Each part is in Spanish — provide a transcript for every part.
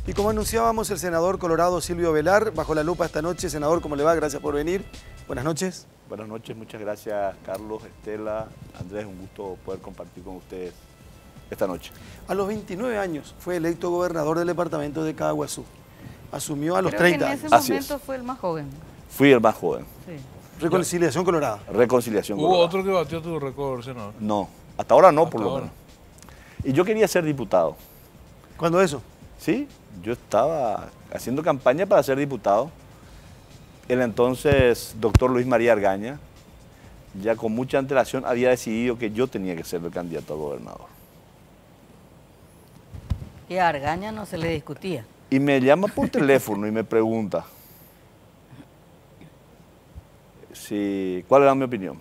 Y como anunciábamos, el senador colorado Silvio Velar, bajo la lupa esta noche. Senador, ¿cómo le va? Gracias por venir. Buenas noches. Buenas noches, muchas gracias Carlos, Estela, Andrés, un gusto poder compartir con ustedes esta noche. A los 29 años fue electo gobernador del departamento de Caaguazú. Asumió a los Creo 30 que años. en ese momento fue el más joven. Fui el más joven. Sí. Reconciliación Colorada. Reconciliación ¿Hubo colorada. otro que batió tu récord, senador? No, hasta ahora no, por Hasta lo ahora. menos. Y yo quería ser diputado. ¿Cuándo eso? Sí, yo estaba haciendo campaña para ser diputado. El entonces doctor Luis María Argaña, ya con mucha antelación, había decidido que yo tenía que ser el candidato a gobernador. Y a Argaña no se le discutía. Y me llama por teléfono y me pregunta cuál era mi opinión.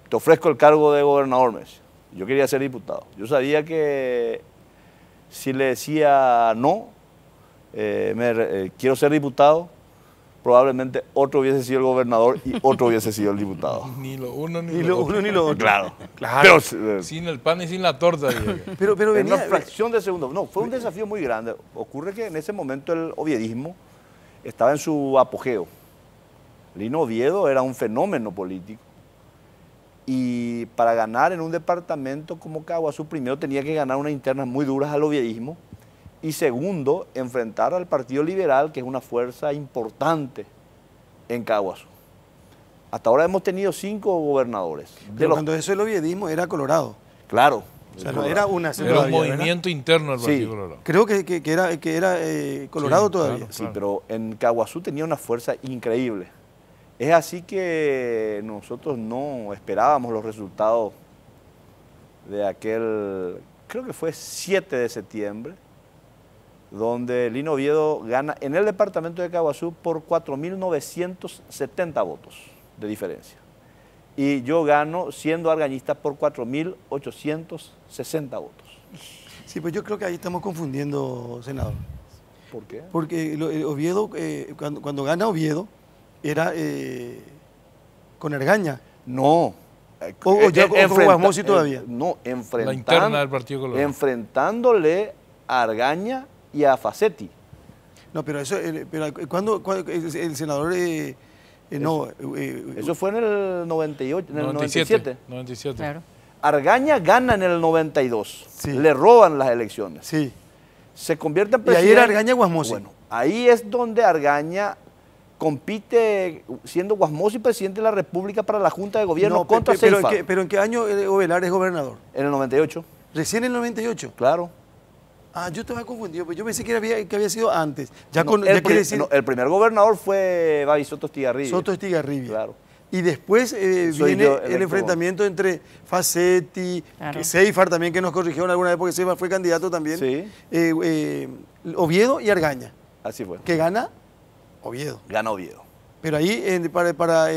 Te ofrezco el cargo de gobernador, me decía. Yo quería ser diputado. Yo sabía que si le decía no, quiero ser diputado, probablemente otro hubiese sido el gobernador y otro hubiese sido el diputado. Ni lo uno ni, Ni lo lo otro. uno ni lo otro. Claro. Claro. Pero, Sin el pan y sin la torta. Diego. Pero en una venía... fracción de segundo. No, fue un desafío muy grande. Ocurre que en ese momento el oviedismo estaba en su apogeo. Lino Oviedo era un fenómeno político. Y para ganar en un departamento como Caaguazú, primero tenía que ganar unas internas muy duras al oviedismo. Y segundo, enfrentar al Partido Liberal, que es una fuerza importante en Caaguazú. Hasta ahora hemos tenido 5 gobernadores. Pero cuando eso el oviedismo era colorado. Claro. O sea, no era una Era un todavía, ¿verdad? movimiento interno del Sí. Partido Colorado. Creo que era colorado Sí, todavía. claro. Sí, pero en Caaguazú tenía una fuerza increíble. Es así que nosotros no esperábamos los resultados de aquel, creo que fue 7 de septiembre, donde Lino Oviedo gana en el departamento de Caaguazú por 4.970 votos de diferencia. Y yo gano, siendo argañista, por 4.860 votos. Sí, pues yo creo que ahí estamos confundiendo, senador. ¿Por qué? Porque el Oviedo, cuando gana Oviedo, era con Argaña. No. O ya con Guasmosi todavía. No, La interna del Partido Colorado. enfrentándole a Argaña y a Facetti. No, pero eso, cuando el senador, no, Eso fue en el 98, en el 97. 97. Claro. Argaña gana en el 92. Sí. Le roban las elecciones. sí. Se convierte en Y presidente. ahí era Argaña Guasmosi. Bueno, ahí es donde Argaña compite siendo Guasmosi presidente de la República para la Junta de Gobierno No, contra pero, Seifa. ¿en qué año Ovelar es gobernador? En el 98, Recién en el 98. claro. Ah, yo estaba confundido, pues yo pensé que había sido antes. Ya, No, ya quiere decir el primer gobernador fue Babisoto Estigarribia. Soto Estigarribia. Claro. Y después Soy viene yo, el electo. enfrentamiento entre Facetti, Claro. que Seifar también, que nos corrigieron alguna vez porque Seifar fue candidato también. Sí. Oviedo y Argaña, Así fue. que gana Oviedo. Gana Oviedo. Pero ahí para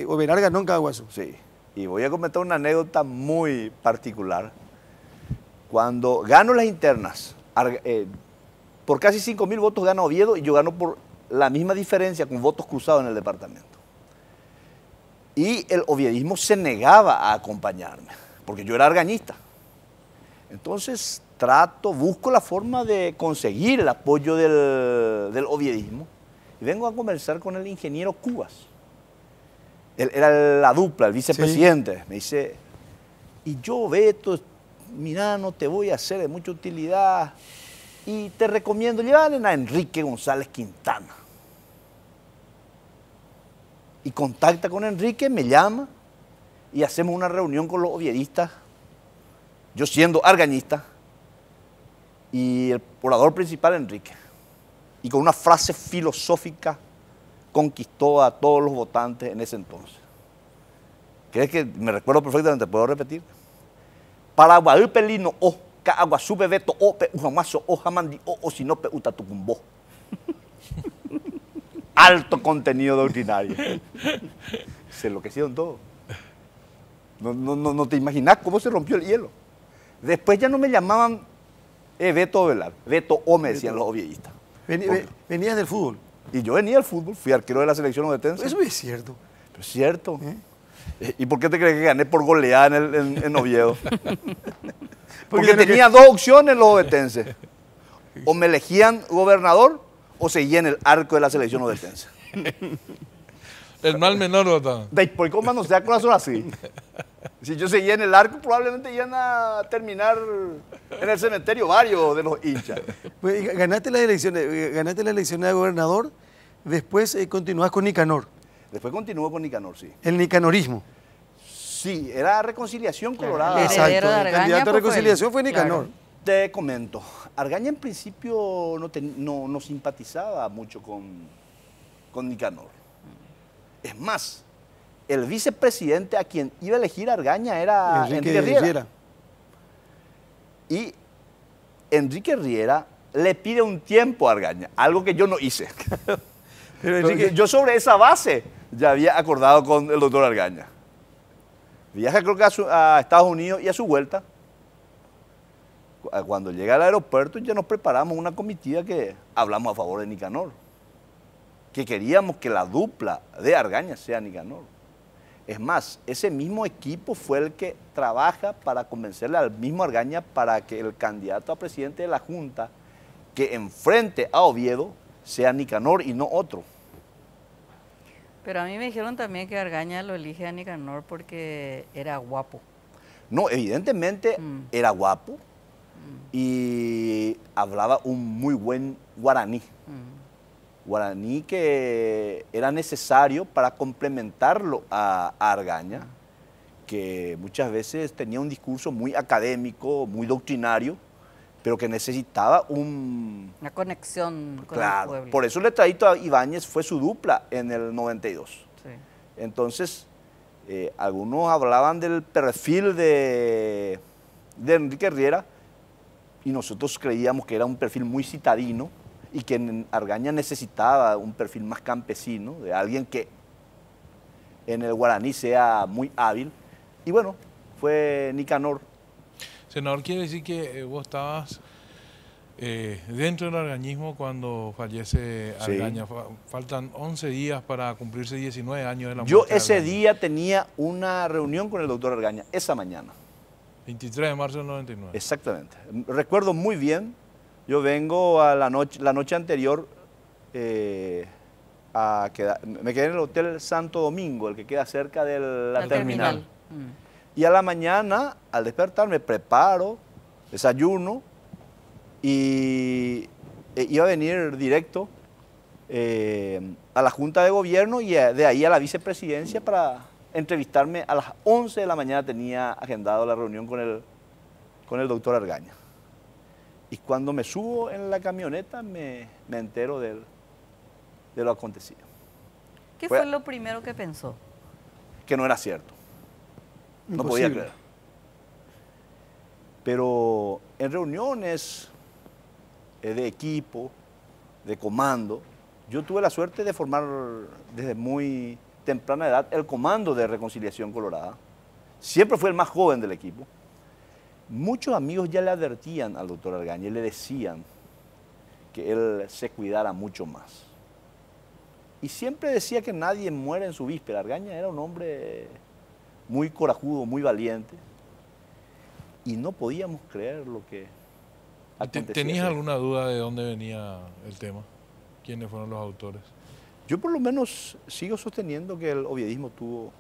Ovelar ganó en Caaguazú. Sí. Y voy a comentar una anécdota muy particular. Cuando gano las internas, por casi 5.000 votos gana Oviedo y yo gano por la misma diferencia con votos cruzados en el departamento. Y el oviedismo se negaba a acompañarme, porque yo era argañista. Entonces busco la forma de conseguir el apoyo del oviedismo y vengo a conversar con el ingeniero Cubas. Él era la dupla, el vicepresidente. Me dice, y yo, Beto, mira, no te voy a ser de mucha utilidad y te recomiendo llevarle a Enrique González Quintana. Y contacta con Enrique, me llama y hacemos una reunión con los oviedistas, yo siendo argañista, y el orador principal Enrique. Y con una frase filosófica conquistó a todos los votantes en ese entonces. ¿Crees que me recuerdo perfectamente? ¿Puedo repetir? Paraguay pelino o Caaguazú bebeto o pe ujamaso o jamandi o si no pe utatucumbó. Alto contenido doctrinario. Se enloquecieron todos. No te imaginas cómo se rompió el hielo. Después ya no me llamaban Beto Velar, Beto O me decían los oviedistas. Venías del fútbol. Y yo venía al fútbol, fui arquero de la selección ovetense. Eso es cierto. Pero es cierto. ¿Y por qué te crees que gané por goleada en Oviedo? Porque tenía dos opciones los ovetenses. O me elegían gobernador o seguía en el arco de la selección ovetense. El mal menor, Botán. Después, como no sea corazón así. Si yo seguía en el arco, probablemente iban a terminar en el cementerio varios de los hinchas. Pues, ganaste las elecciones de gobernador, después continuás con Nicanor, Después continuó con Nicanor, sí. el nicanorismo. Sí, era Reconciliación Claro. Colorada. Exacto. heredero de El Argaña, candidato a pues, fue él. reconciliación fue Nicanor. Claro. Te comento, Argaña en principio no simpatizaba mucho con Nicanor. Es más, el vicepresidente a quien iba a elegir Argaña era Enrique Riera. Y Enrique Riera le pide un tiempo a Argaña, algo que yo no hice. Pero Enrique, Yo sobre esa base ya había acordado con el doctor Argaña. Viaja creo que a Estados Unidos y a su vuelta, cuando llega al aeropuerto ya nos preparamos una comitiva que hablamos a favor de Nicanor. Que queríamos que la dupla de Argaña sea Nicanor. Es más, ese mismo equipo fue el que trabaja para convencerle al mismo Argaña para que el candidato a presidente de la Junta que enfrente a Oviedo sea Nicanor y no otro. Pero a mí me dijeron también que Argaña lo elige a Nicanor porque era guapo. No, evidentemente era guapo y hablaba un muy buen guaraní. Guaraní que era necesario para complementarlo a Argaña, que muchas veces tenía un discurso muy académico, muy doctrinario, pero que necesitaba Una conexión con el Claro, pueblo. por eso Letradito a Ibáñez fue su dupla en el 92. Sí. Entonces, algunos hablaban del perfil de Enrique Riera y nosotros creíamos que era un perfil muy citadino y que Argaña necesitaba un perfil más campesino, de alguien que en el guaraní sea muy hábil. Y bueno, fue Nicanor. Senador, quiere decir que vos estabas dentro del argañismo cuando fallece Sí. Argaña. Faltan 11 días para cumplirse 19 años de la muerte Yo de ese Argaña. día tenía una reunión con el doctor Argaña, esa mañana. 23 de marzo del 99. Exactamente. Recuerdo muy bien, yo vengo a la noche anterior, me quedé en el Hotel Santo Domingo, el que queda cerca de la terminal. Y a la mañana, al despertar, me preparo, desayuno y iba a venir directo a la Junta de Gobierno y de ahí a la vicepresidencia para entrevistarme. A las 11 de la mañana tenía agendado la reunión con el doctor Argaña. Y cuando me subo en la camioneta me entero de lo acontecido. ¿Qué fue lo primero que pensó? Que no era cierto. No podía imposible. creer. Pero en reuniones de equipo, de comando, yo tuve la suerte de formar desde muy temprana edad el comando de Reconciliación Colorada. Siempre fue el más joven del equipo. Muchos amigos ya le advertían al doctor Argaña y le decían que él se cuidara mucho más. Y siempre decía que nadie muere en su víspera. Argaña era un hombre muy corajudo, muy valiente. Y no podíamos creer lo que acontecía. ¿Tenías alguna duda de dónde venía el tema? ¿Quiénes fueron los autores? Yo por lo menos sigo sosteniendo que el oviedismo tuvo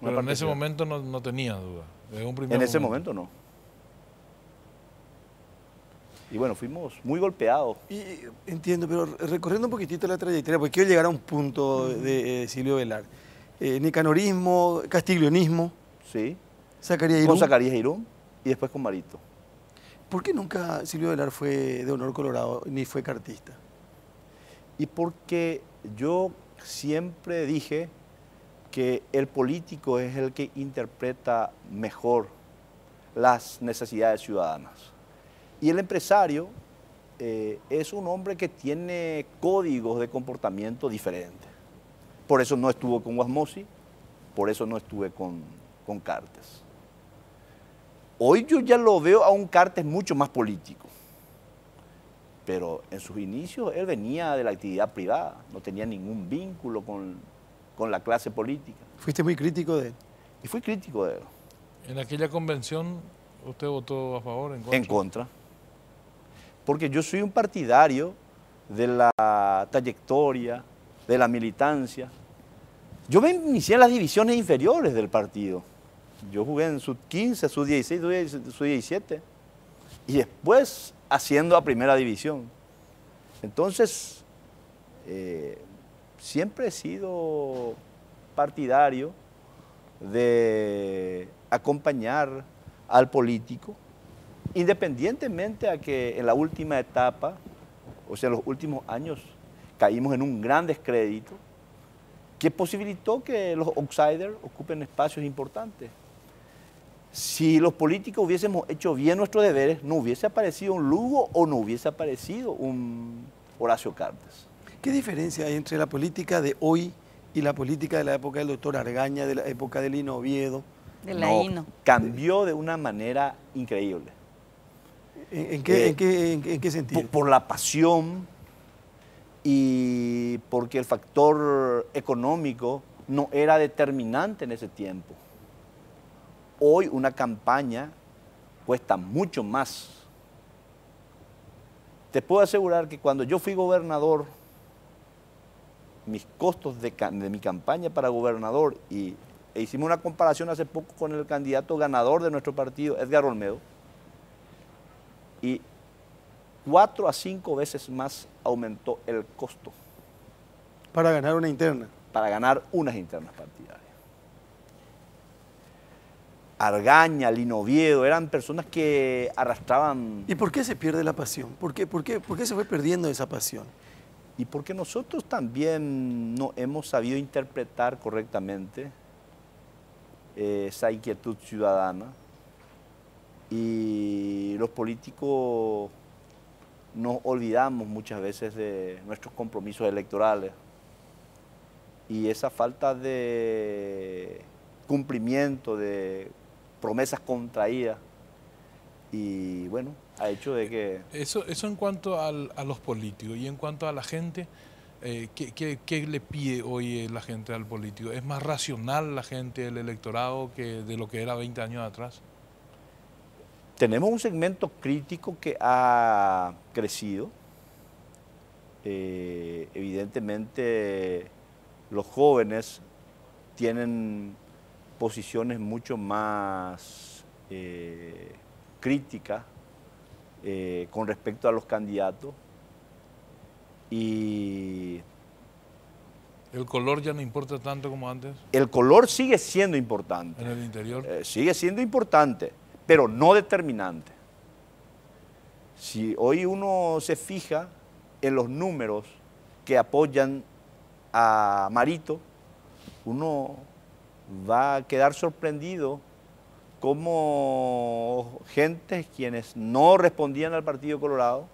una Pero en ese participación. momento no tenías duda. Desde un primer En ese momento no. Y bueno, fuimos muy golpeados. Y entiendo, pero recorriendo un poquitito la trayectoria, porque quiero llegar a un punto de Silvio Velar. Nicanorismo, castiglionismo, Sí. Zacarías Irún. Con Zacarías Irún y después con Marito. ¿Por qué nunca Silvio Velar fue de honor colorado ni fue cartista? Y porque yo siempre dije que el político es el que interpreta mejor las necesidades ciudadanas. Y el empresario es un hombre que tiene códigos de comportamiento diferentes. Por eso no estuvo con Guasmosi, por eso no estuve con Cartes. Hoy yo ya lo veo a un Cartes mucho más político. Pero en sus inicios él venía de la actividad privada, no tenía ningún vínculo con la clase política. ¿Fuiste muy crítico de él? Y fui crítico de él. En aquella convención, ¿usted votó a favor o en contra? En contra. porque yo soy un partidario de la trayectoria, de la militancia. Yo me inicié en las divisiones inferiores del partido. Yo jugué en sub-15, sub-16, sub-17 y después asciendo a primera división. Entonces, siempre he sido partidario de acompañar al político, independientemente a que en la última etapa, o sea, en los últimos años, caímos en un gran descrédito que posibilitó que los outsiders ocupen espacios importantes. Si los políticos hubiésemos hecho bien nuestros deberes, no hubiese aparecido un Lugo o no hubiese aparecido un Horacio Cartes. ¿Qué diferencia hay entre la política de hoy y la política de la época del doctor Argaña, de la época del Lino Oviedo? De la INO. Cambió de una manera increíble. ¿En qué sentido? Por la pasión y porque el factor económico no era determinante en ese tiempo. Hoy una campaña cuesta mucho más. Te puedo asegurar que cuando yo fui gobernador, mis costos de mi campaña para gobernador, e hicimos una comparación hace poco con el candidato ganador de nuestro partido, Edgar Olmedo, y 4 a 5 veces más aumentó el costo. Para ganar una interna. Para ganar unas internas partidarias. Argaña, Lino Oviedo, eran personas que arrastraban... ¿Y por qué se pierde la pasión? ¿Por qué se fue perdiendo esa pasión? Y porque nosotros también no hemos sabido interpretar correctamente esa inquietud ciudadana, y los políticos nos olvidamos muchas veces de nuestros compromisos electorales, y esa falta de cumplimiento de promesas contraídas, y bueno, ha hecho de que... Eso en cuanto a los políticos, y en cuanto a la gente, ¿qué le pide hoy la gente al político? ¿Es más racional la gente, el electorado, que de lo que era 20 años atrás? Tenemos un segmento crítico que ha crecido. Evidentemente, los jóvenes tienen posiciones mucho más críticas con respecto a los candidatos, y ¿El color ya no importa tanto como antes el color sigue siendo importante. en el interior? Sigue siendo importante, pero no determinante. Si hoy uno se fija en los números que apoyan a Marito, uno va a quedar sorprendido cómo gente quienes no respondían al Partido Colorado,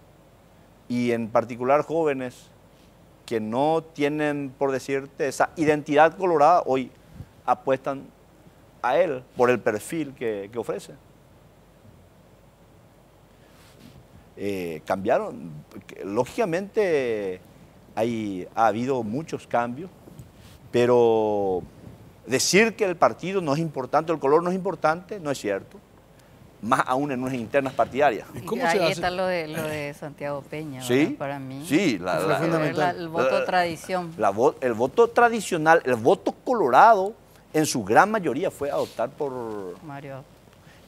y en particular jóvenes que no tienen, por decirte, esa identidad colorada, hoy apuestan a él por el perfil que ofrece. Cambiaron, lógicamente ha habido muchos cambios, pero decir que el partido no es importante, el color no es importante, no es cierto, más aún en unas internas partidarias. Y ¿Cómo se ahí hace? está lo de Santiago Peña, Sí, ¿verdad? Para mí. sí, El voto tradición. el voto tradicional, el voto colorado, en su gran mayoría fue a optar por... Mario.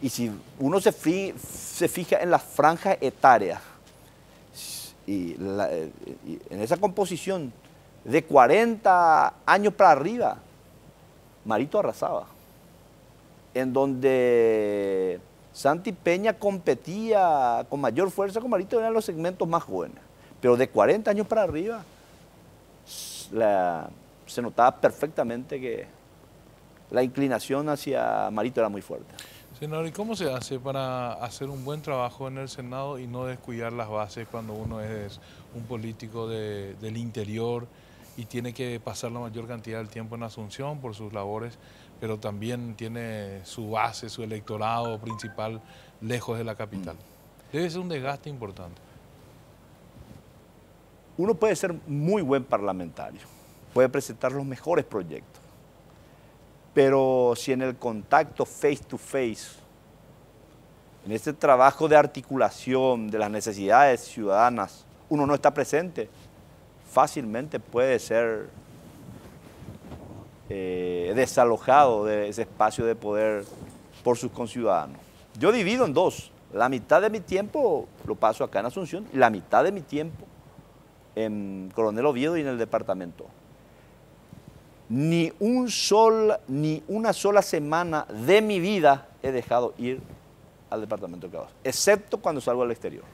Y si uno se fija en las franjas etarias, y en esa composición de 40 años para arriba, Marito arrasaba. En donde Santi Peña competía con mayor fuerza con Marito, eran los segmentos más jóvenes. Pero de 40 años para arriba, se notaba perfectamente que la inclinación hacia Marito era muy fuerte. Senador, ¿y cómo se hace para hacer un buen trabajo en el Senado y no descuidar las bases cuando uno es un político del interior y tiene que pasar la mayor cantidad del tiempo en Asunción por sus labores, pero también tiene su base, su electorado principal lejos de la capital? Debe ser un desgaste importante. Uno puede ser muy buen parlamentario, puede presentar los mejores proyectos, pero si en el contacto face to face en este trabajo de articulación de las necesidades ciudadanas, uno no está presente, fácilmente puede ser desalojado de ese espacio de poder por sus conciudadanos. Yo divido en dos. La mitad de mi tiempo lo paso acá en Asunción y la mitad de mi tiempo en Coronel Oviedo y en el departamento. Ni una sola semana de mi vida he dejado ir al departamento de Caldas, excepto cuando salgo al exterior.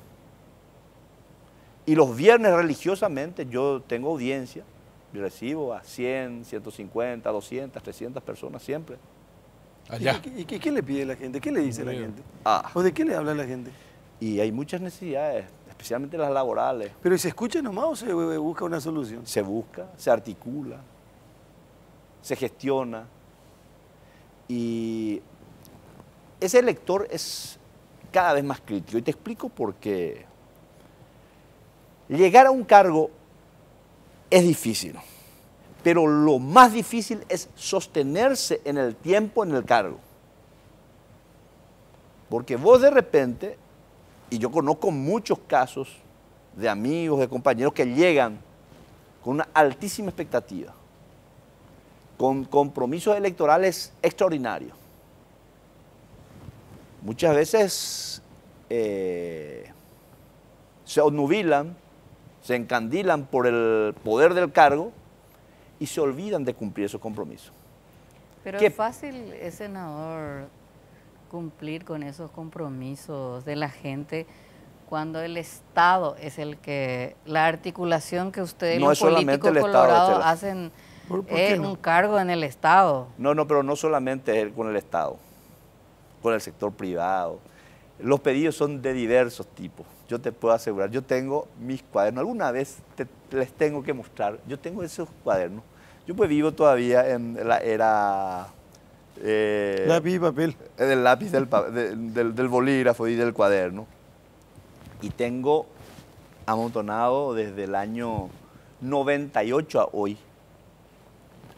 Y los viernes religiosamente yo tengo audiencia, y recibo a 100, 150, 200, 300 personas siempre. Allá. ¿Y qué le pide la gente? ¿Qué le dice la gente? Ah. ¿O de qué le habla la gente? Y hay muchas necesidades, especialmente las laborales. ¿Pero se escucha nomás o se busca una solución? Se busca, se articula, se gestiona. Y ese elector es cada vez más crítico. Y te explico por qué. Llegar a un cargo es difícil, pero lo más difícil es sostenerse en el tiempo en el cargo. Porque vos de repente, y yo conozco muchos casos de amigos, de compañeros que llegan con una altísima expectativa, con compromisos electorales extraordinarios. Muchas veces se obnubilan, se encandilan por el poder del cargo y se olvidan de cumplir esos compromisos. Pero ¿Qué? es fácil, senador, cumplir con esos compromisos de la gente cuando el Estado es el que, la articulación que ustedes No los es solamente políticos el Estado, colorados Estela. hacen ¿Por qué es no? un cargo en el Estado. No, pero no solamente con el Estado, con el sector privado. Los pedidos son de diversos tipos. Yo te puedo asegurar, yo tengo mis cuadernos, alguna vez les tengo que mostrar, yo tengo esos cuadernos. Yo pues vivo todavía en la era... Lápiz y papel. del lápiz, del bolígrafo y del cuaderno. Y tengo amontonado desde el año 98 a hoy,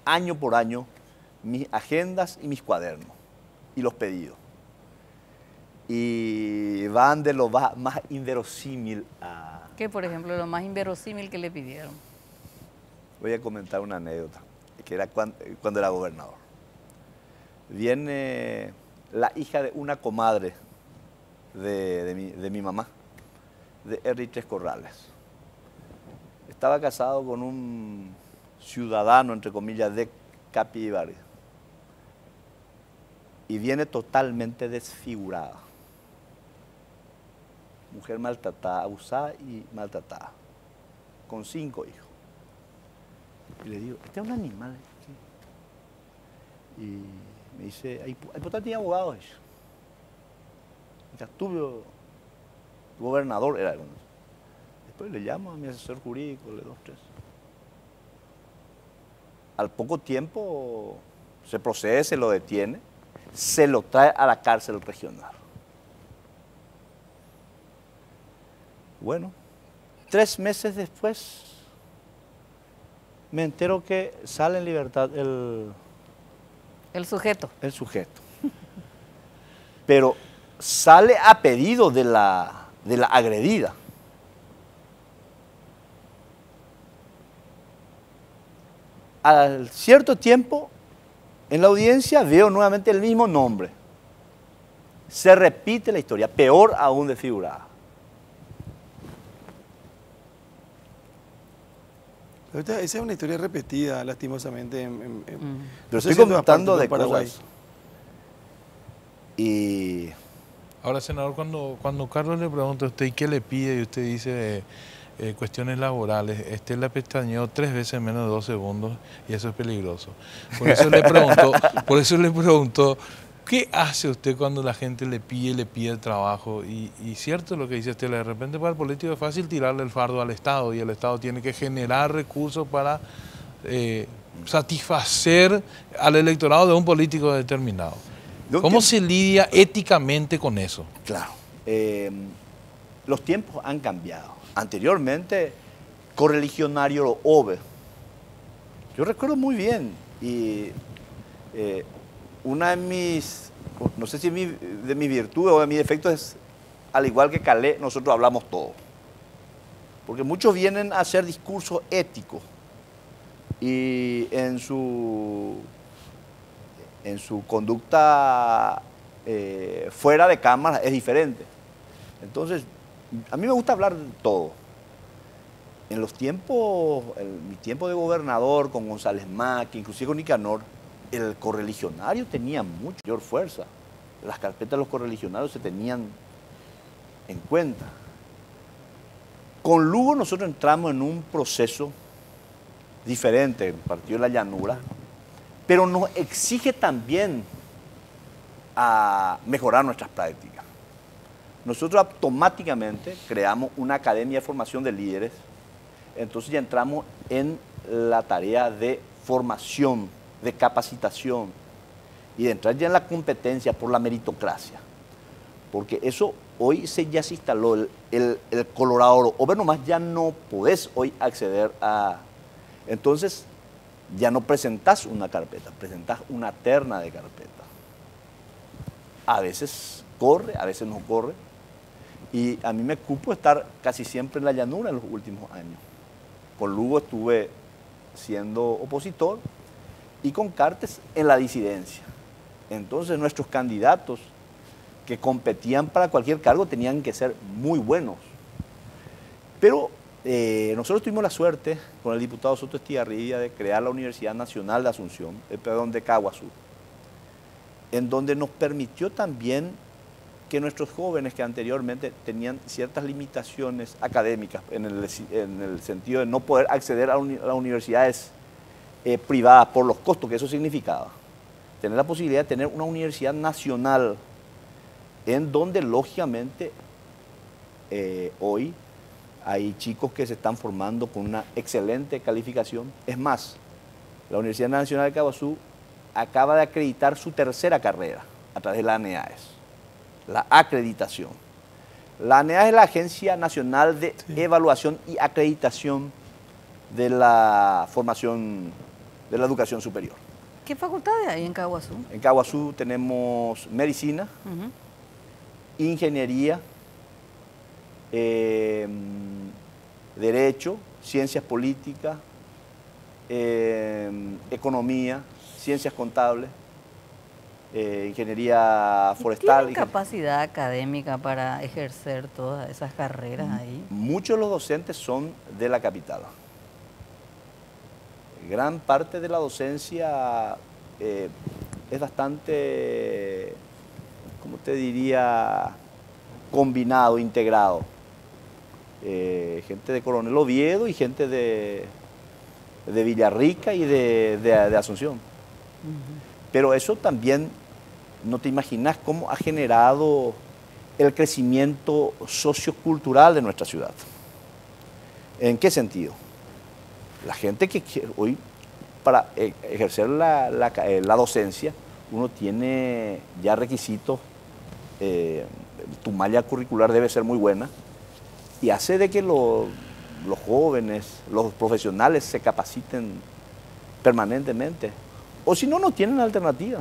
año por año, mis agendas y mis cuadernos y los pedidos. Y van de lo más inverosímil a... ¿Qué, por ejemplo, lo más inverosímil que le pidieron? Voy a comentar una anécdota, que era cuando era gobernador. Viene la hija de una comadre de mi mamá, de Henry Tres Corrales. Estaba casado con un ciudadano, entre comillas, de Capibari. Y viene totalmente desfigurada. Mujer maltratada, abusada y maltratada, con 5 hijos. Y le digo, este es un animal. ¿Qué? Y me dice, ¿hay por tiene abogados? Ya tuve gobernador, era. Después le llamo a mi asesor jurídico, le 2, 3. Al poco tiempo se procede, se lo detiene, se lo trae a la cárcel regional. Bueno, 3 meses después me entero que sale en libertad El sujeto. el sujeto. Pero sale a pedido de la agredida. Al cierto tiempo, en la audiencia veo nuevamente el mismo nombre. Se repite la historia, peor aún desfigurada. Esa es una historia repetida, lastimosamente. Pero no sé estoy si en todas comentando partes de del Paraguay. cosas. Y Ahora, senador, cuando Carlos le pregunta a usted qué le pide y usted dice cuestiones laborales, le pestañeó 3 veces en menos de 2 segundos y eso es peligroso. Por eso le pregunto, ¿qué hace usted cuando la gente le pide el trabajo? Y cierto lo que dice Estela, de repente para el político es fácil tirarle el fardo al Estado y el Estado tiene que generar recursos para satisfacer al electorado de un político determinado. ¿Cómo se lidia éticamente con eso? claro, los tiempos han cambiado. Anteriormente, correligionario Ove. Yo recuerdo muy bien, y una de mis no sé si de mis virtudes o de mis defectos es, al igual que Calé, nosotros hablamos todo. Porque muchos vienen a hacer discursos éticos y en su conducta fuera de cámara es diferente. Entonces, a mí me gusta hablar de todo. En los tiempos, en mi tiempo de gobernador, con González Macri, inclusive con Nicanor, el correligionario tenía mucha mayor fuerza. Las carpetas de los correligionarios se tenían en cuenta. Con Lugo nosotros entramos en un proceso diferente, el Partido de la Llanura, pero nos exige también a mejorar nuestras prácticas. Nosotros automáticamente creamos una academia de formación de líderes, entonces ya entramos en la tarea de formación, de capacitación y de entrar ya en la competencia por la meritocracia. Porque eso hoy ya se instaló, el Colorado o ver nomás ya no podés hoy acceder a... Entonces ya no presentás una carpeta, presentás una terna de carpeta. A veces corre, a veces no corre. Y a mí me cupo estar casi siempre en la llanura en los últimos años. Con Lugo estuve siendo opositor y con Cartes en la disidencia. Entonces nuestros candidatos que competían para cualquier cargo tenían que ser muy buenos. Pero nosotros tuvimos la suerte con el diputado Soto Estigarribia de crear la Universidad Nacional de Asunción, de Caguazú, en donde nos permitió también que nuestros jóvenes que anteriormente tenían ciertas limitaciones académicas en el sentido de no poder acceder a las universidades privadas por los costos que eso significaba, tener la posibilidad de tener una universidad nacional en donde lógicamente hoy hay chicos que se están formando con una excelente calificación. Es más, la Universidad Nacional de Caguazú acaba de acreditar su tercera carrera a través de la ANEAES, la acreditación. La ANEAES es la Agencia Nacional de Evaluación y Acreditación de la Formación de la Educación Superior. ¿Qué facultades hay en Caguazú? En Caguazú tenemos medicina, ingeniería, derecho, ciencias políticas, economía, ciencias contables, ingeniería forestal. ¿Tienen capacidad académica para ejercer todas esas carreras ahí? Muchos de los docentes son de la capital. Gran parte de la docencia es bastante, ¿cómo te diría?, combinado, integrado. Gente de Coronel Oviedo y gente de Villarrica y de Asunción. Pero eso también, no te imaginas cómo ha generado el crecimiento sociocultural de nuestra ciudad. ¿En qué sentido? La gente que hoy, para ejercer la docencia, uno tiene ya requisitos, tu malla curricular debe ser muy buena, y hace de que los jóvenes, los profesionales se capaciten permanentemente. O si no, no tienen alternativa.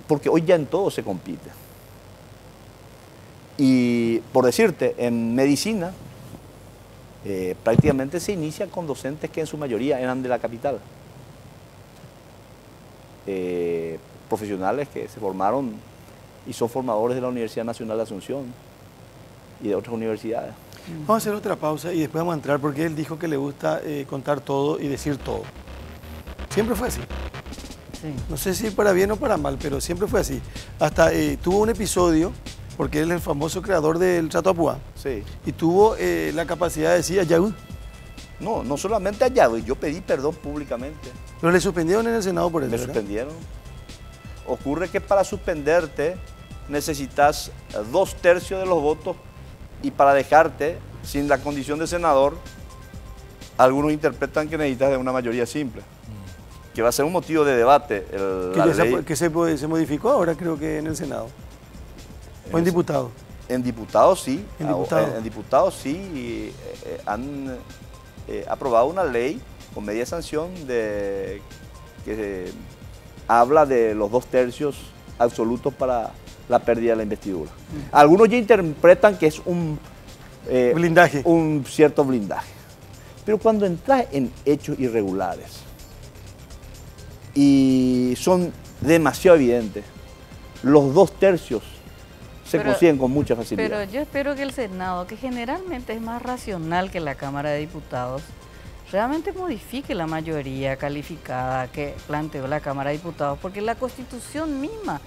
Porque hoy ya en todo se compite. Y por decirte, en medicina, prácticamente se inicia con docentes que en su mayoría eran de la capital. Profesionales que se formaron y son formadores de la Universidad Nacional de Asunción y de otras universidades. Vamos a hacer otra pausa y después vamos a entrar porque él dijo que le gusta contar todo y decir todo. Siempre fue así. Sí. No sé si para bien o para mal, pero siempre fue así. Hasta tuvo un episodio, porque él es el famoso creador del Chato Apuá, Sí. y tuvo la capacidad de decir allá, No, no solamente allá, yo pedí perdón públicamente. pero le suspendieron en el Senado por eso, Me ¿verdad? suspendieron. Ocurre que para suspenderte necesitas 2/3 de los votos y para dejarte sin la condición de senador, algunos interpretan que necesitas de una mayoría simple, que va a ser un motivo de debate. Que se modificó ahora creo que en el Senado. O en diputado. En diputados sí, En diputado. y, han aprobado una ley con media sanción que habla de los 2/3 absolutos para la pérdida de la investidura. Algunos ya interpretan que es un blindaje. Un cierto blindaje. Pero cuando entras en hechos irregulares y son demasiado evidentes, los 2/3 se consiguen con mucha facilidad. Pero yo espero que el Senado, que generalmente es más racional que la Cámara de Diputados, realmente modifique la mayoría calificada que planteó la Cámara de Diputados, porque la Constitución misma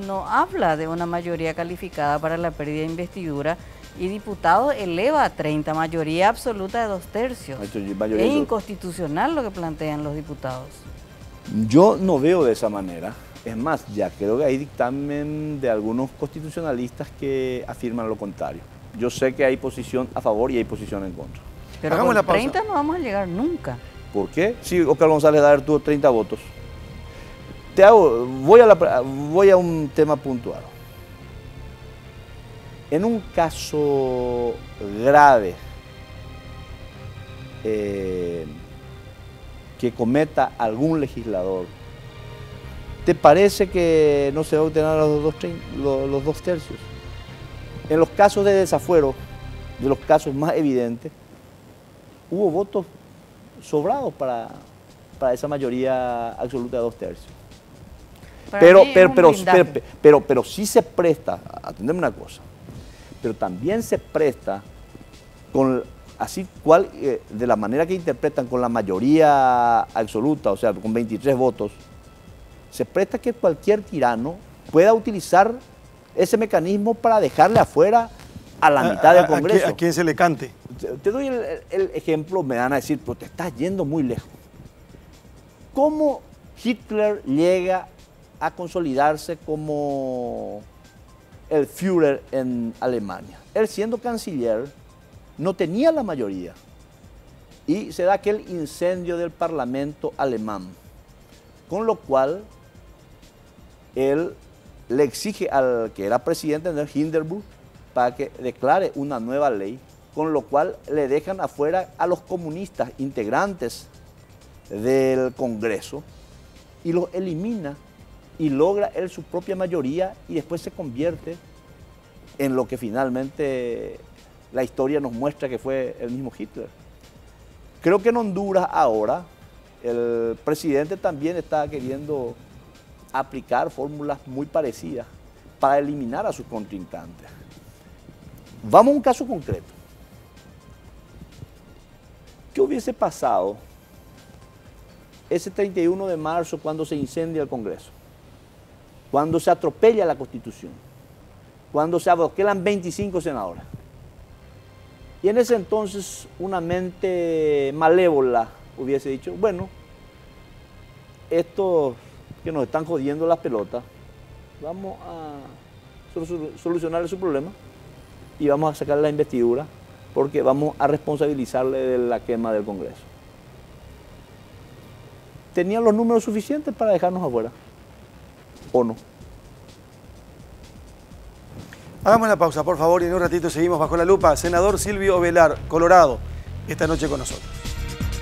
no habla de una mayoría calificada para la pérdida de investidura, y diputado eleva a 30, mayoría absoluta de 2/3. Es inconstitucional lo que plantean los diputados. Yo no veo de esa manera. Es más, ya creo que hay dictamen de algunos constitucionalistas que afirman lo contrario. Yo sé que hay posición a favor y hay posición en contra. Pero Hagamos con la pausa. 30 no vamos a llegar nunca. ¿Por qué? Sí, Oscar González Daer tuvo 30 votos. Voy a un tema puntual. En un caso grave que cometa algún legislador, ¿te parece que no se va a obtener los 2/3? En los casos de desafuero, de los casos más evidentes, hubo votos sobrados para esa mayoría absoluta de 2/3. Pero sí se presta, atendeme una cosa, pero también se presta de la manera que interpretan con la mayoría absoluta, o sea, con 23 votos, se presta que cualquier tirano pueda utilizar ese mecanismo para dejarle afuera a la mitad del Congreso. ¿A quién se le cante? Te doy el ejemplo, me van a decir, pero te estás yendo muy lejos. ¿Cómo Hitler llega a consolidarse como el Führer en Alemania? Él, siendo canciller, no tenía la mayoría y se da aquel incendio del Parlamento alemán, con lo cual él le exige al que era presidente de Hindenburg para que declare una nueva ley, con lo cual le dejan afuera a los comunistas integrantes del Congreso y los elimina y logra él su propia mayoría y después se convierte en lo que finalmente la historia nos muestra que fue el mismo Hitler. Creo que en Honduras ahora el presidente también está queriendo aplicar fórmulas muy parecidas para eliminar a sus contrincantes. Vamos a un caso concreto. ¿Qué hubiese pasado ese 31 de marzo cuando se incendia el Congreso? Cuando se atropella la Constitución, cuando se aboquelan 25 senadores. Y en ese entonces una mente malévola hubiese dicho, bueno, estos que nos están jodiendo las pelotas, vamos a solucionarle su problema y vamos a sacarle la investidura porque vamos a responsabilizarle de la quema del Congreso. ¿Tenían los números suficientes para dejarnos afuera? ¿O no? Hagamos la pausa, por favor, y en un ratito seguimos bajo la lupa. Senador Silvio Velar, Colorado, esta noche con nosotros.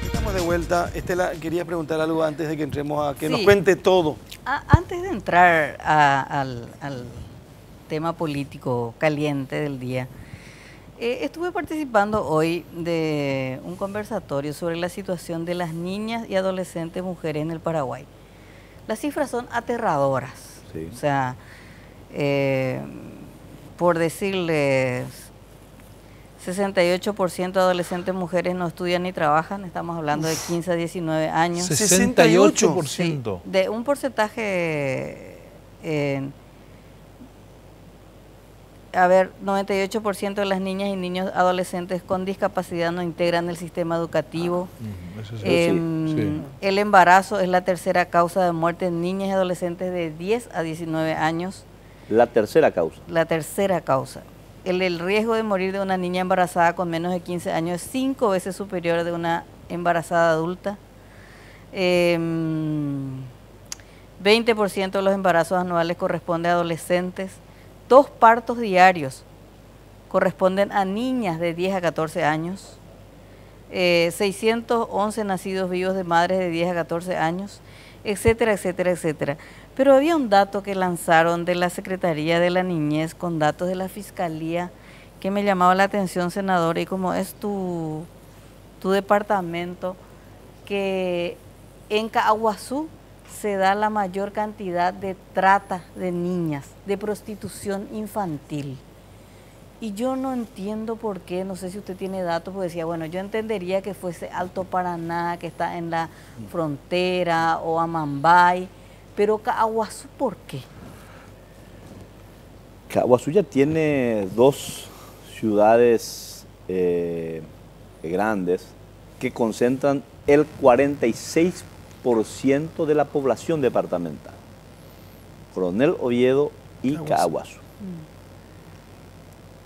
Estamos de vuelta. Estela, quería preguntar algo antes de que entremos a que nos cuente todo. Antes de entrar al tema político caliente del día, estuve participando hoy de un conversatorio sobre la situación de las niñas y adolescentes mujeres en el Paraguay. Las cifras son aterradoras. Sí. O sea, por decirles, 68% de adolescentes mujeres no estudian ni trabajan, estamos hablando de 15 a 19 años. 68%. Sí, de un porcentaje, 98% de las niñas y niños adolescentes con discapacidad no integran el sistema educativo. El embarazo es la tercera causa de muerte en niñas y adolescentes de 10 a 19 años. La tercera causa. La tercera causa. El riesgo de morir de una niña embarazada con menos de 15 años es 5 veces superior al de una embarazada adulta. 20% de los embarazos anuales corresponden a adolescentes. 2 partos diarios corresponden a niñas de 10 a 14 años. 611 nacidos vivos de madres de 10 a 14 años, etcétera, etcétera, etcétera. Pero había un dato que lanzaron de la Secretaría de la Niñez con datos de la Fiscalía que me llamaba la atención, senador, y como es tu departamento, que en Caaguazú se da la mayor cantidad de trata de niñas, de prostitución infantil. Y yo no entiendo por qué, no sé si usted tiene datos, porque decía, bueno, yo entendería que fuese Alto Paraná, que está en la frontera, o Amambay, pero Caaguazú, ¿por qué? Caaguazú ya tiene 2 ciudades grandes que concentran el 46% de la población departamental. Coronel Oviedo y Caaguazú.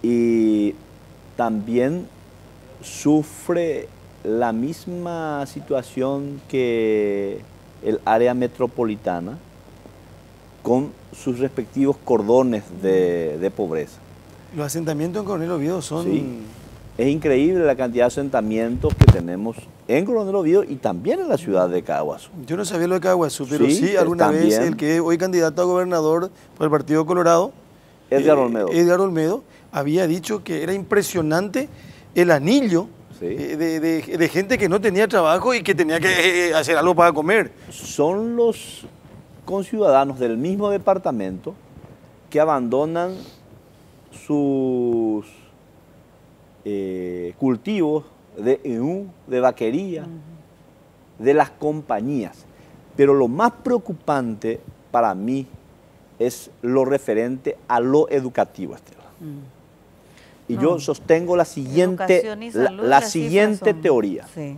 Y también sufre la misma situación que el área metropolitana, con sus respectivos cordones de pobreza. Los asentamientos en Coronel Oviedo son... Sí. Es increíble la cantidad de asentamientos que tenemos en Coronel Oviedo y también en la ciudad de Caaguazú. Yo no sabía lo de Caaguazú, pero sí, alguna también. vez el que es hoy candidato a gobernador por el Partido Colorado, Edgar Olmedo. Edgar Olmedo, había dicho que era impresionante el anillo de gente que no tenía trabajo y que tenía que hacer algo para comer. Son los conciudadanos del mismo departamento que abandonan sus cultivos de vaquería, de las compañías. Pero lo más preocupante para mí es lo referente a lo educativo, Estela. Y yo sostengo la siguiente, teoría. Sí.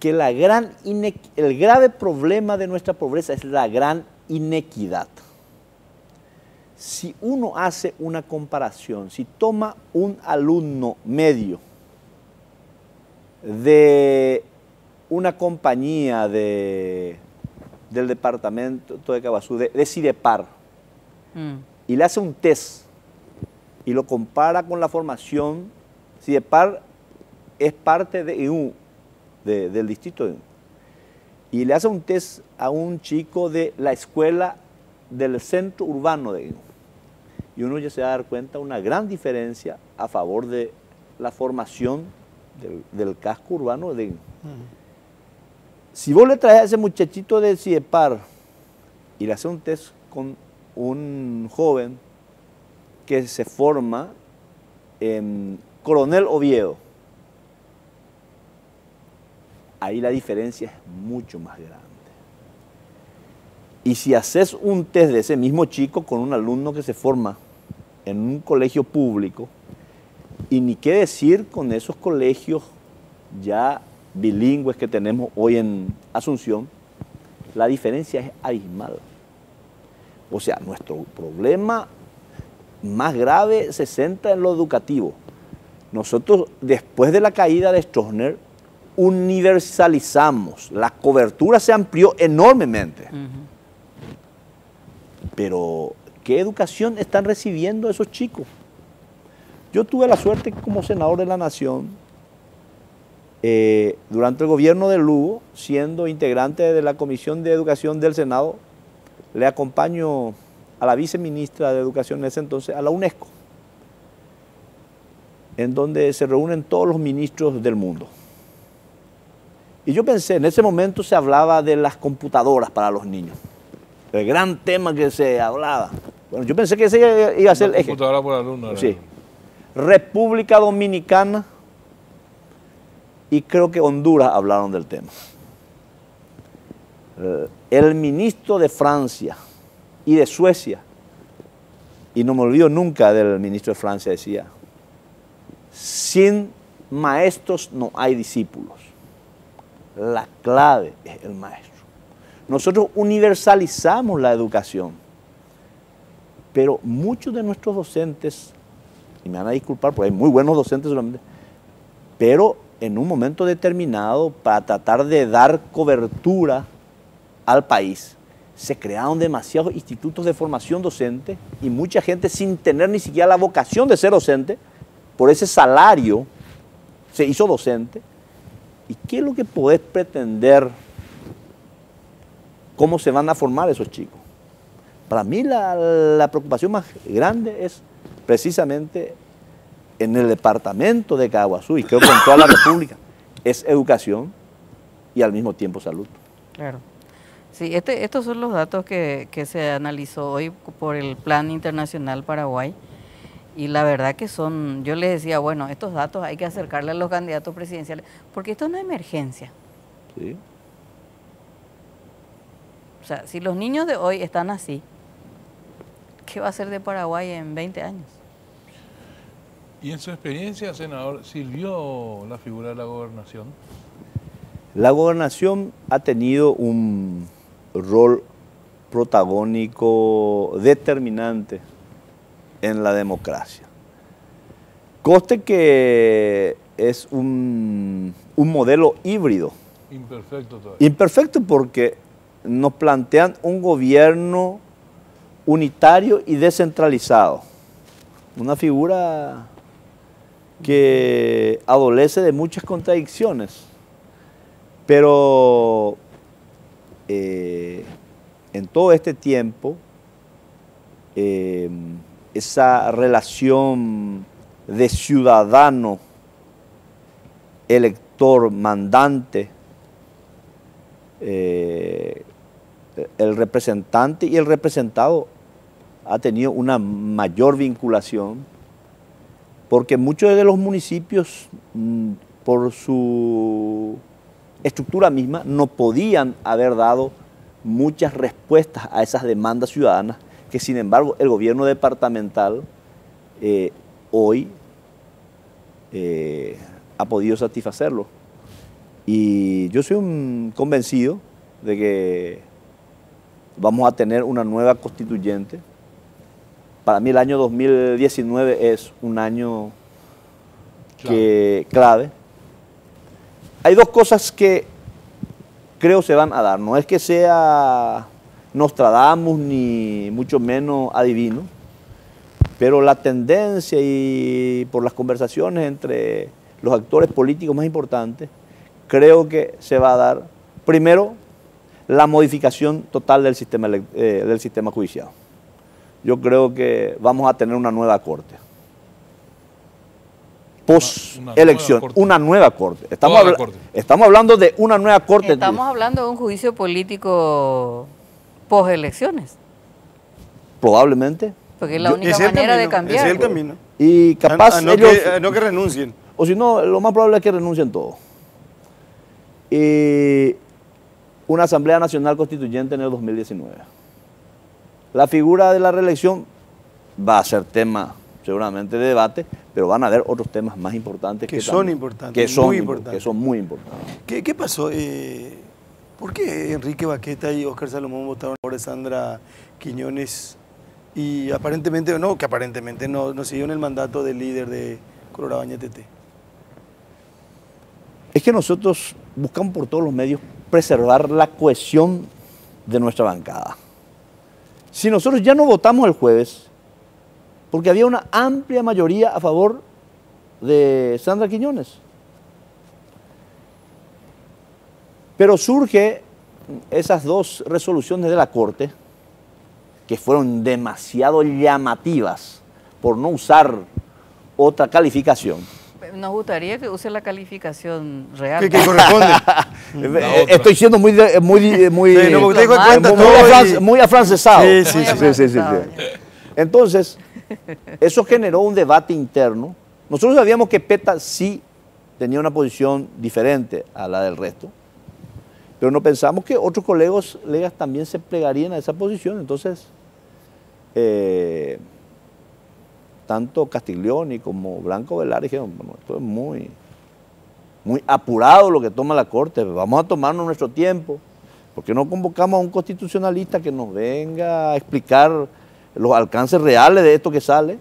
Que el grave problema de nuestra pobreza es la gran inequidad. Si uno hace una comparación, si toma un alumno medio de una compañía del departamento de Caaguazú, de Cidepar, y le hace un test y lo compara con la formación, Cidepar es parte de EU, del distrito de EU, y le hace un test a un chico de la escuela del centro urbano de EU, y uno ya se va a dar cuenta una gran diferencia a favor de la formación del casco urbano de EU. Si vos le traes a ese muchachito de Cidepar y le haces un test con un joven que se forma en Coronel Oviedo, ahí la diferencia es mucho más grande. Y si haces un test de ese mismo chico con un alumno que se forma en un colegio público, y ni qué decir con esos colegios ya bilingües que tenemos hoy en Asunción, la diferencia es abismal. O sea, nuestro problema más grave se centra en lo educativo. Nosotros, después de la caída de Stroessner, universalizamos, la cobertura se amplió enormemente. Pero, ¿qué educación están recibiendo esos chicos? Yo tuve la suerte como senador de la Nación, durante el gobierno de Lugo, siendo integrante de la Comisión de Educación del Senado, le acompaño a la viceministra de Educación en ese entonces, a la UNESCO, en donde se reúnen todos los ministros del mundo. Y yo pensé, en ese momento se hablaba de las computadoras para los niños, el gran tema que se hablaba. Bueno, yo pensé que ese iba a ser el eje. Computadora por alumno. Sí. República Dominicana y creo que Honduras hablaron del tema. El ministro de Francia y de Suecia, y no me olvido nunca del ministro de Francia, decía, sin maestros no hay discípulos. La clave es el maestro. Nosotros universalizamos la educación, pero muchos de nuestros docentes, y me van a disculpar porque hay muy buenos docentes solamente, pero en un momento determinado, para tratar de dar cobertura al país, se crearon demasiados institutos de formación docente y mucha gente sin tener ni siquiera la vocación de ser docente, por ese salario se hizo docente. ¿Y qué es lo que podés pretender cómo se van a formar esos chicos. Para mí la preocupación más grande es precisamente en el departamento de Caaguazú, y creo que en toda la República, es educación y al mismo tiempo salud. Claro. Sí, estos son los datos que se analizó hoy por el Plan Internacional Paraguay. Y la verdad que son, yo les decía, bueno, estos datos hay que acercarle a los candidatos presidenciales, porque esto es una emergencia. ¿Sí? O sea, si los niños de hoy están así, ¿qué va a ser de Paraguay en 20 años? Y en su experiencia, senador, ¿sirvió la figura de la gobernación? La gobernación ha tenido un rol protagónico determinante en la democracia. Conste que es un modelo híbrido. Imperfecto todavía. Imperfecto porque nos plantean un gobierno unitario y descentralizado. Una figura que adolece de muchas contradicciones. Pero en todo este tiempo, esa relación de ciudadano, elector, mandante, el representante y el representado ha tenido una mayor vinculación, porque muchos de los municipios, por su estructura misma, no podían haber dado muchas respuestas a esas demandas ciudadanas que, sin embargo, el gobierno departamental hoy ha podido satisfacerlo. Y yo soy un convencido de que vamos a tener una nueva constituyente. Para mí el año 2019 es un año clave. Hay dos cosas que creo se van a dar. No es que sea Nostradamus ni mucho menos adivino, pero la tendencia y por las conversaciones entre los actores políticos más importantes, creo que se va a dar, primero, la modificación total del sistema judicial. Yo creo que vamos a tener una nueva corte. Post-elección, una nueva corte. Estamos hablando de una nueva corte. Estamos hablando de un juicio político post-elecciones. Probablemente. Porque es la única manera de cambiar. Es el camino. Y capaz no que renuncien. O si no, lo más probable es que renuncien todos. Y una Asamblea Nacional Constituyente en el 2019. La figura de la reelección va a ser tema seguramente de debate, pero van a haber otros temas más importantes que son importantes, muy importantes. ¿Qué pasó? ¿Por qué Enrique Baqueta y Óscar Salomón votaron por Sandra Quiñones y aparentemente no siguieron el mandato del líder de Colorado Añetete? Es que nosotros buscamos por todos los medios preservar la cohesión de nuestra bancada. Si nosotros ya no votamos el jueves, porque había una amplia mayoría a favor de Sandra Quiñones, pero surge esas dos resoluciones de la Corte que fueron demasiado llamativas por no usar otra calificación. Nos gustaría que use la calificación real. ¿Qué corresponde? Estoy siendo muy afrancesado. Sí. Entonces, eso generó un debate interno. Nosotros sabíamos que PETA sí tenía una posición diferente a la del resto, pero no pensamos que otros colegas también se plegarían a esa posición. Entonces, tanto Castiglioni como Blanco Velar dijeron, bueno, esto es muy apurado lo que toma la Corte, vamos a tomarnos nuestro tiempo, porque no convocamos a un constitucionalista que nos venga a explicar los alcances reales de esto que sale.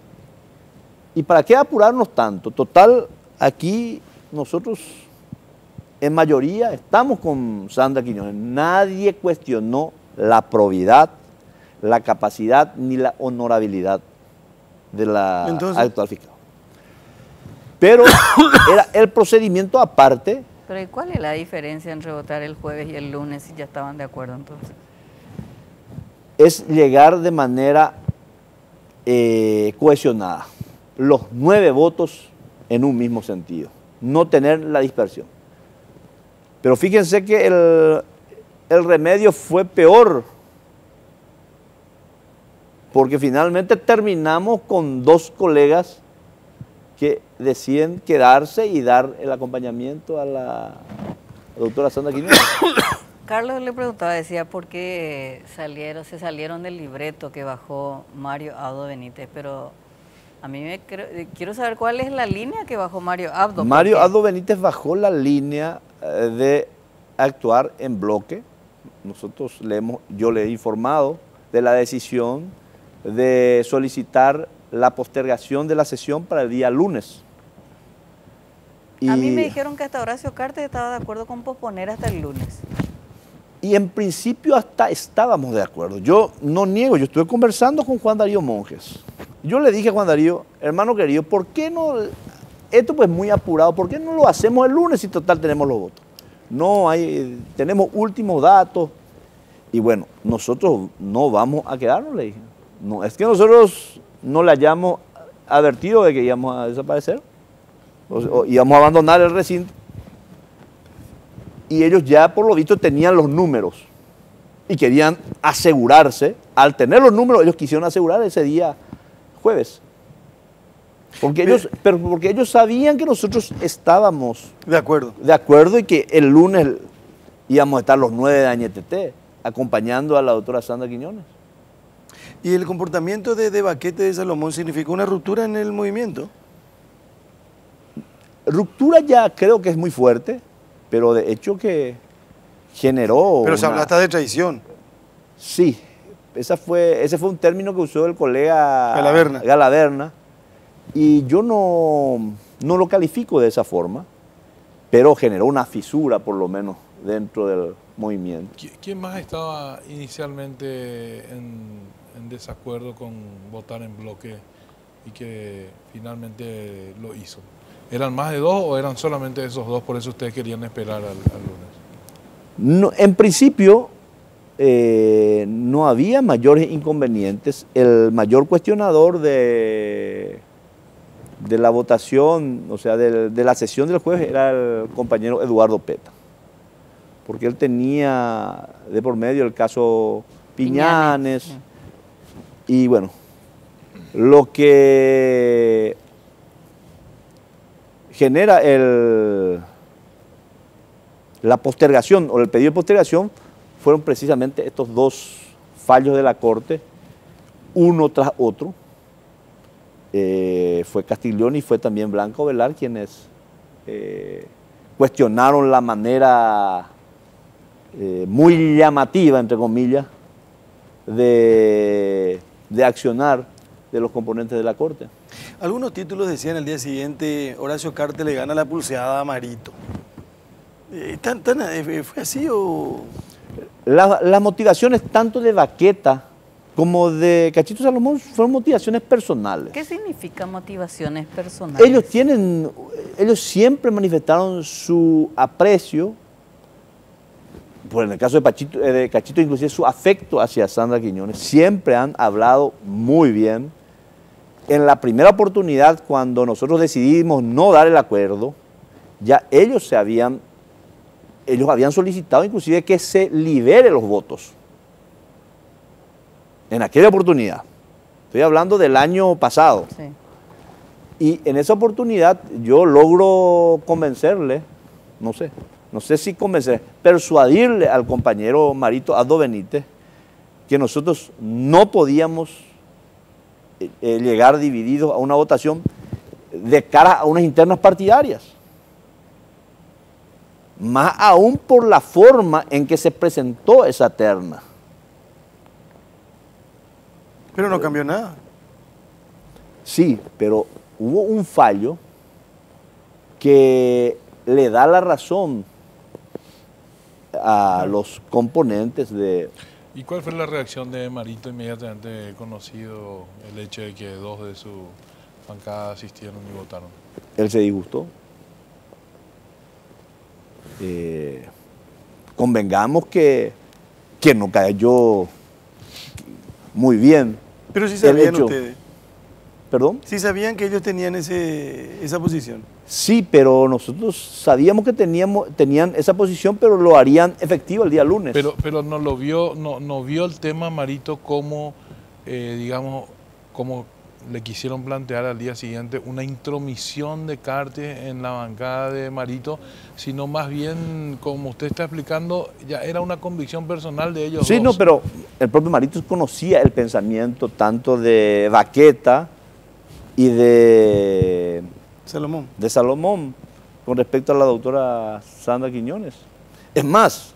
¿Y para qué apurarnos tanto? Total, aquí nosotros en mayoría estamos con Sandra Quiñones. Nadie cuestionó la probidad, la capacidad ni la honorabilidad de la actual fiscal. Pero era el procedimiento aparte. Pero ¿y cuál es la diferencia entre votar el jueves y el lunes si ya estaban de acuerdo entonces? es llegar de manera cohesionada, los 9 votos en un mismo sentido, no tener la dispersión. Pero fíjense que el remedio fue peor, porque finalmente terminamos con 2 colegas que deciden quedarse y dar el acompañamiento a la doctora Sandra Quiñones. Carlos le preguntaba, decía, ¿por qué se salieron del libreto que bajó Mario Abdo Benítez? Pero a mí quiero saber cuál es la línea que bajó Mario Abdo. Mario Abdo Benítez bajó la línea de actuar en bloque. Yo le he informado de la decisión de solicitar la postergación de la sesión para el día lunes. A mí me dijeron que hasta Horacio Cartes estaba de acuerdo con posponer hasta el lunes. Y en principio hasta estábamos de acuerdo. Yo no niego, yo estuve conversando con Juan Darío Monjes. Yo le dije a Juan Darío, hermano querido, ¿por qué no, esto pues muy apurado, ¿por qué no lo hacemos el lunes si total tenemos los votos? No, tenemos últimos datos. Y bueno, nosotros no vamos a quedarnos, le dije. No, es que nosotros no le hayamos advertido de que íbamos a desaparecer, o íbamos a abandonar el recinto. Y ellos ya por lo visto tenían los números y querían asegurarse. Al tener los números, ellos quisieron asegurar ese día jueves. Porque ellos sabían que nosotros estábamos de acuerdo y que el lunes íbamos a estar los 9 de Añetete acompañando a la doctora Sandra Quiñones. ¿Y el comportamiento de Baquete de Salomón significó una ruptura en el movimiento? Ruptura ya creo que es muy fuerte, pero de hecho que generó... Pero se habla hasta de traición. Sí, ese fue un término que usó el colega Galaverna, y yo no lo califico de esa forma, pero generó una fisura por lo menos dentro del movimiento. ¿Quién más estaba inicialmente en desacuerdo con votar en bloque y que finalmente lo hizo? ¿Eran más de 2 o eran solamente esos 2, por eso ustedes querían esperar al lunes? No, en principio no había mayores inconvenientes. El mayor cuestionador de la votación, o sea, de la sesión del jueves era el compañero Eduardo Peta, porque él tenía de por medio el caso Piñanes. Y bueno, lo que genera la postergación o el pedido de postergación fueron precisamente estos 2 fallos de la Corte, uno tras otro. Fue Castiglioni y fue también Blanco Velar quienes cuestionaron la manera muy llamativa, entre comillas, de accionar de los componentes de la Corte. Algunos títulos decían el día siguiente, Horacio Cartes le gana la pulseada a Marito. ¿Fue así o...? Las motivaciones tanto de Baqueta como de Cachito Salomón fueron motivaciones personales. ¿Qué significa motivaciones personales? Ellos siempre manifestaron su aprecio, pues en el caso de Cachito inclusive su afecto hacia Sandra Quiñones. Siempre han hablado muy bien. En la primera oportunidad, cuando nosotros decidimos no dar el acuerdo, ya ellos habían solicitado inclusive que se libere los votos. En aquella oportunidad. Estoy hablando del año pasado. Sí. Y en esa oportunidad yo logro convencerle, no sé si convencer, persuadirle al compañero Marito Abdo Benítez que nosotros no podíamos llegar divididos a una votación de cara a unas internas partidarias. Más aún por la forma en que se presentó esa terna. Pero no cambió nada. Sí, pero hubo un fallo que le da la razón a los componentes de... ¿Y cuál fue la reacción de Marito inmediatamente conocido el hecho de que 2 de su bancada asistieron y votaron? Él se disgustó. Convengamos que no cayó, muy bien. Pero sí sabían hecho. ustedes. ¿Perdón? Sí sabían que ellos tenían esa posición. Sí, pero nosotros sabíamos que tenían esa posición, pero lo harían efectivo el día lunes. Pero no lo vio, no vio el tema, Marito, como, digamos, como le quisieron plantear al día siguiente, una intromisión de Cartes en la bancada de Marito, sino más bien, como usted está explicando, ya era una convicción personal de ellos Sí, dos. no, pero el propio Marito conocía el pensamiento tanto de Baqueta y de Salomón con respecto a la doctora Sandra Quiñones. Es más,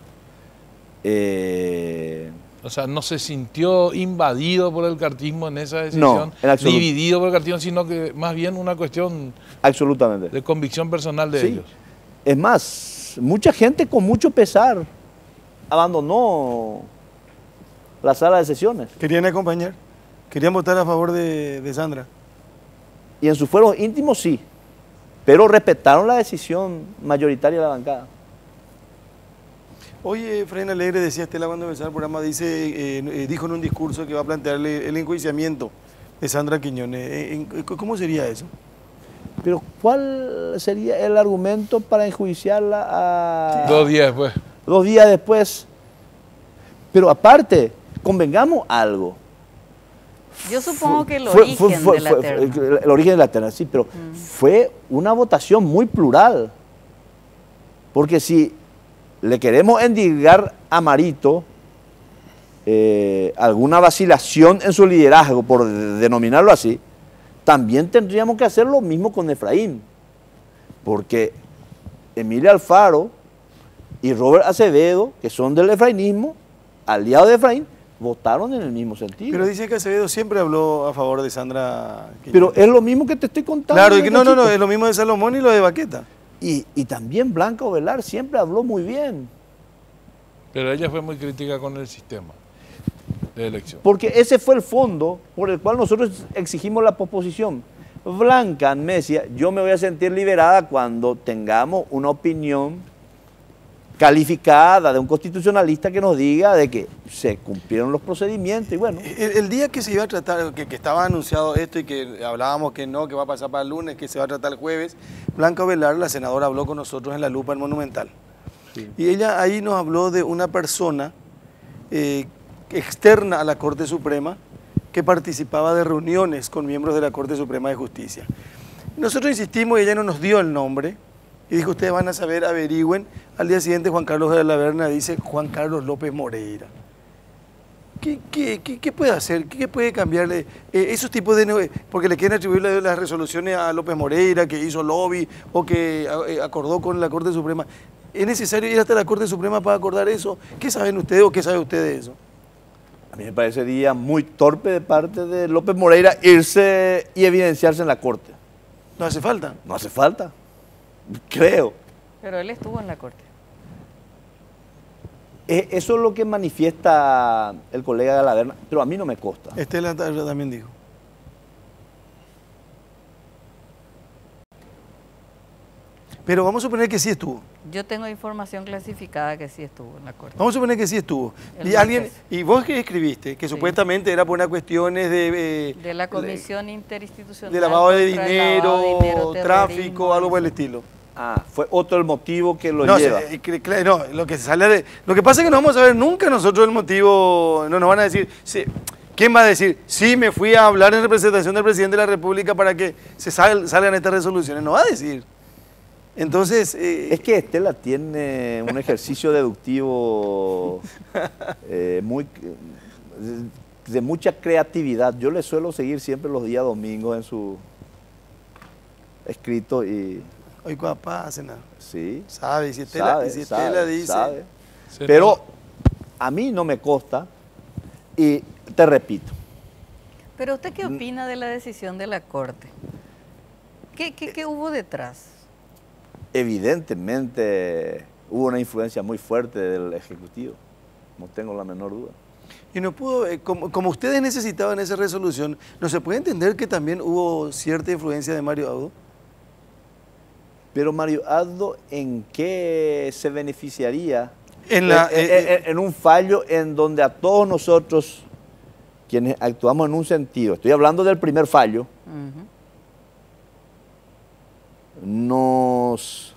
o sea, no se sintió invadido por el cartismo en esa decisión, no, dividido por el cartismo, sino que más bien una cuestión absolutamente de convicción personal de ellos. Es más, mucha gente con mucho pesar abandonó la sala de sesiones. ¿Querían acompañar? ¿Querían votar a favor de Sandra? Y en sus fueros íntimos sí, pero respetaron la decisión mayoritaria de la bancada. Hoy Efraín Alegre, decía Estela cuando empezó el programa, dijo en un discurso que va a plantearle el enjuiciamiento de Sandra Quiñones. ¿Cómo sería eso? Pero ¿cuál sería el argumento para enjuiciarla a... 2 días después. 2 días después. Pero aparte, convengamos algo. Yo supongo que el origen de la terna. El origen de la terna, sí, pero fue una votación muy plural. Porque si le queremos endilgar a Marito alguna vacilación en su liderazgo, por denominarlo así, también tendríamos que hacer lo mismo con Efraín. Porque Emilia Alfaro y Robert Acevedo, que son del efrainismo, aliados de Efraín, votaron en el mismo sentido. Pero dice que Acevedo siempre habló a favor de Sandra Quiñones. Pero es lo mismo que te estoy contando. Claro, no, es lo mismo de Salomón y lo de Baqueta. Y también Blanca Ovelar siempre habló muy bien. Pero ella fue muy crítica con el sistema de elección. Porque ese fue el fondo por el cual nosotros exigimos la posposición. Blanca me decía, yo me voy a sentir liberada cuando tengamos una opinión calificada de un constitucionalista que nos diga de que se cumplieron los procedimientos y bueno. El día que se iba a tratar, que estaba anunciado esto y que hablábamos que no, que va a pasar para el lunes, que se va a tratar el jueves, Blanca Ovelar, la senadora, habló con nosotros en La Lupa, en Monumental. Sí. Y ella ahí nos habló de una persona externa a la Corte Suprema que participaba de reuniones con miembros de la Corte Suprema de Justicia. Nosotros insistimos y ella no nos dio el nombre y dijo, ustedes van a saber, averigüen. Al día siguiente Juan Carlos de la Verna dice Juan Carlos López Moreira. ¿Qué puede hacer? ¿Qué puede cambiarle? Esos tipos de... Porque le quieren atribuir las resoluciones a López Moreira, que hizo lobby o que acordó con la Corte Suprema. ¿Es necesario ir hasta la Corte Suprema para acordar eso? ¿Qué saben ustedes o qué sabe usted de eso? A mí me parecería muy torpe de parte de López Moreira irse y evidenciarse en la Corte. ¿No hace falta? No hace falta, creo. Pero él estuvo en la Corte. Eso es lo que manifiesta el colega de la Verna, pero a mí no me consta. Estela también dijo. Pero vamos a suponer que sí estuvo. Yo tengo información clasificada que sí estuvo en la Corte. Vamos a suponer que sí estuvo. Y vos que escribiste, que sí, supuestamente era por unas cuestiones de la Comisión Interinstitucional. De lavado de dinero, tráfico, algo por el estilo. Fue otro el motivo que lo lleva. No, lo que pasa es que no vamos a ver nunca nosotros el motivo, no nos van a decir, sí, ¿quién va a decir? Sí, me fui a hablar en representación del presidente de la República para que se salgan estas resoluciones, no va a decir. Entonces... es que Estela tiene un ejercicio deductivo de mucha creatividad. Yo le suelo seguir siempre los días domingos en su escrito y... Hoy papá, Senador. Sí. Sabe, si Estela dice... Sabe. Pero a mí no me consta y te repito. Pero ¿usted qué opina de la decisión de la Corte? ¿Qué hubo detrás? Evidentemente hubo una influencia muy fuerte del Ejecutivo, no tengo la menor duda. Y no pudo, como ustedes necesitaban esa resolución, ¿no se puede entender que también hubo cierta influencia de Mario Audo? Pero Mario Audo, ¿en qué se beneficiaría? En un fallo en donde a todos nosotros quienes actuamos en un sentido, estoy hablando del primer fallo, nos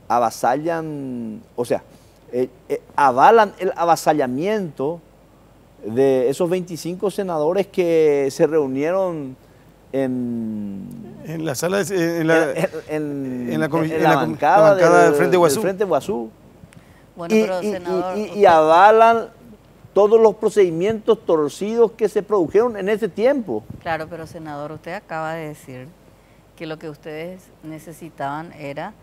avasallan, o sea, avalan el avasallamiento de esos 25 senadores que se reunieron en la sala, en la bancada del Frente Guazú. Bueno, pero, senador, y avalan todos los procedimientos torcidos que se produjeron en ese tiempo. Claro, pero senador, usted acaba de decir que lo que ustedes necesitaban era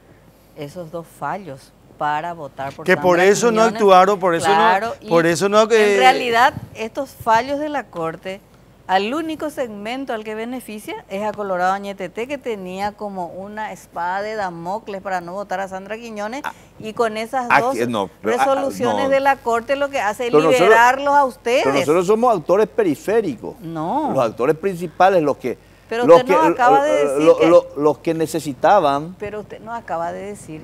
esos 2 fallos para votar por que Sandra por eso Quiñones. No actuaron, por eso claro, no, por eso no. En realidad, estos fallos de la Corte, al único segmento al que beneficia es a Colorado Añetete, que tenía como una espada de Damocles para no votar a Sandra Quiñones, y con esas dos resoluciones de la Corte lo que hace es liberarlos a ustedes. Pero nosotros somos actores periféricos. No. Los actores principales, los que... Pero usted nos acaba de decir los que necesitaban... Pero usted nos acaba de decir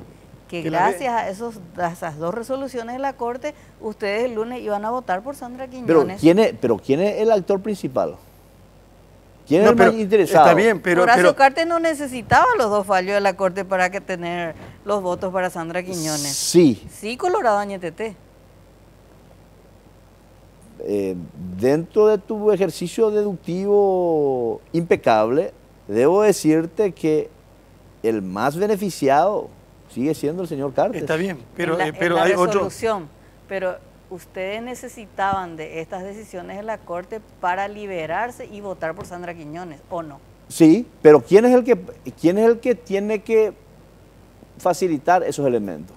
que gracias a esas 2 resoluciones de la Corte, ustedes el lunes iban a votar por Sandra Quiñones. Pero ¿quién es el actor principal? ¿Quién es el más interesado? Está bien, pero... Horacio Cartes no necesitaba los 2 fallos de la Corte para que tener los votos para Sandra Quiñones. Sí. Sí, Colorado Añetete. Dentro de tu ejercicio deductivo impecable, debo decirte que el más beneficiado sigue siendo el señor Cartes. Está bien, pero, pero hay resolución, pero ustedes necesitaban de estas decisiones de la Corte para liberarse y votar por Sandra Quiñones, ¿o no? Sí, pero ¿quién es el que tiene que facilitar esos elementos?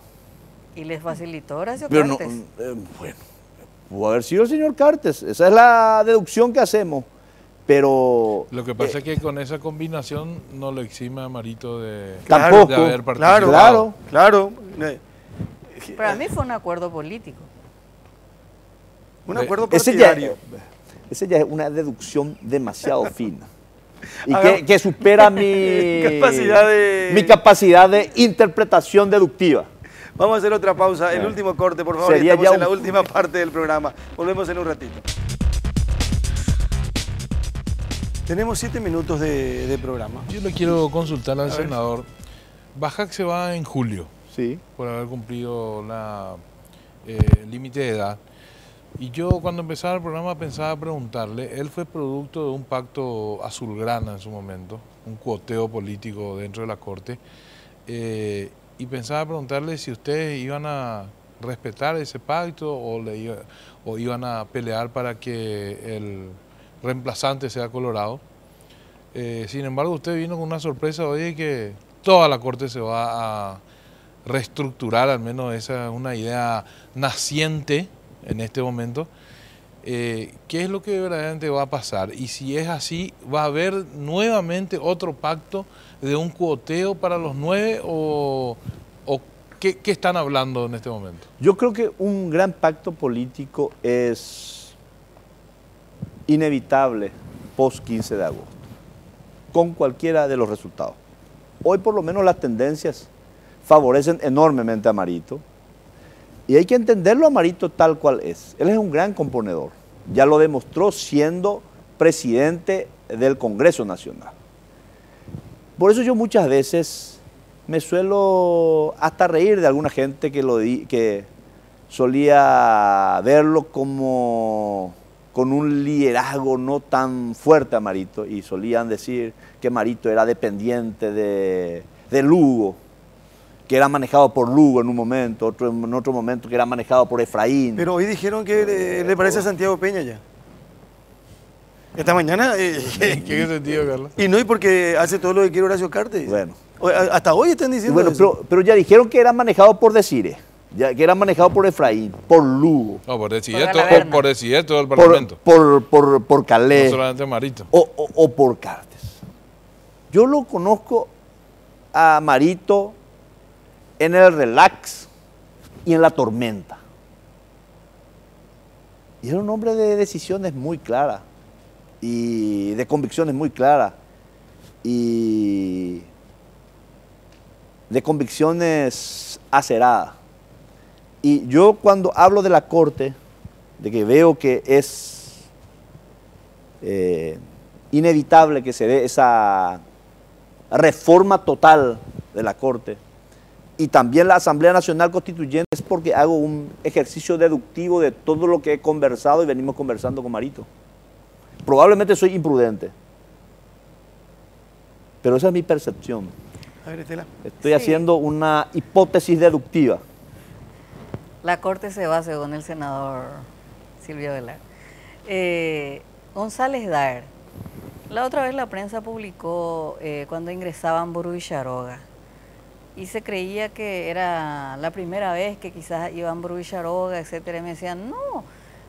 ¿Y les facilitó Horacio pero Cartes? Bueno, pudo haber sido el señor Cartes, esa es la deducción que hacemos. Pero lo que pasa es que con esa combinación no lo exime a Marito de participado. haber participado. Claro. Para mí fue un acuerdo político. Un acuerdo partidario. Ese ya es una deducción demasiado fina. Y que supera mi capacidad de interpretación deductiva. Vamos a hacer otra pausa, el último corte, por favor. Estamos en la última parte del programa. Volvemos en un ratito. Tenemos 7 minutos de programa. Yo le quiero consultar al senador. Bajac se va en julio, sí, por haber cumplido el límite de edad. Y yo cuando empezaba el programa pensaba preguntarle, él fue producto de un pacto azulgrana en su momento, un cuoteo político dentro de la Corte, y pensaba preguntarle si ustedes iban a respetar ese pacto o iban a pelear para que el reemplazante sea Colorado. Sin embargo, usted vino con una sorpresa hoy de que toda la Corte se va a reestructurar, al menos esa es una idea naciente en este momento. ¿Qué es lo que verdaderamente va a pasar? Y si es así, ¿va a haber nuevamente otro pacto de un cuoteo para los 9 o qué están hablando en este momento? Yo creo que un gran pacto político es inevitable post 15 de agosto, con cualquiera de los resultados. Hoy por lo menos las tendencias favorecen enormemente a Marito y hay que entenderlo a Marito tal cual es. Él es un gran componedor, ya lo demostró siendo presidente del Congreso Nacional. Por eso yo muchas veces me suelo hasta reír de alguna gente que solía verlo como con un liderazgo no tan fuerte a Marito y solían decir que Marito era dependiente de Lugo, que era manejado por Lugo en un momento, en otro momento que era manejado por Efraín. Pero hoy dijeron que le parece a Santiago Peña ya. Esta mañana... ¿En qué sentido, Carlos? Y no, y porque hace todo lo que quiere Horacio Cartes. Bueno. Hasta hoy están diciendo bueno, eso. Pero ya dijeron que era manejado por Desire, que era manejado por Efraín, por Lugo. No, por decidir todo el Parlamento. Por Calé. No solamente Marito. O por Cartes. Yo lo conozco a Marito en el relax y en la tormenta. Y era un hombre de decisiones muy claras y de convicciones muy claras y de convicciones aceradas. Y yo cuando hablo de la Corte, de que veo que es inevitable que se dé esa reforma total de la Corte, y también la Asamblea Nacional Constituyente, es porque hago un ejercicio deductivo de todo lo que he conversado y venimos conversando con Marito. Probablemente soy imprudente, pero esa es mi percepción. A ver, Estela. Estoy haciendo una hipótesis deductiva. La Corte se va según el senador Silvio Velar. González Daer. La otra vez la prensa publicó cuando ingresaban Burú y Charoga. Y se creía que era la primera vez que quizás iban Burú y Charoga, etcétera. Y me decían, no,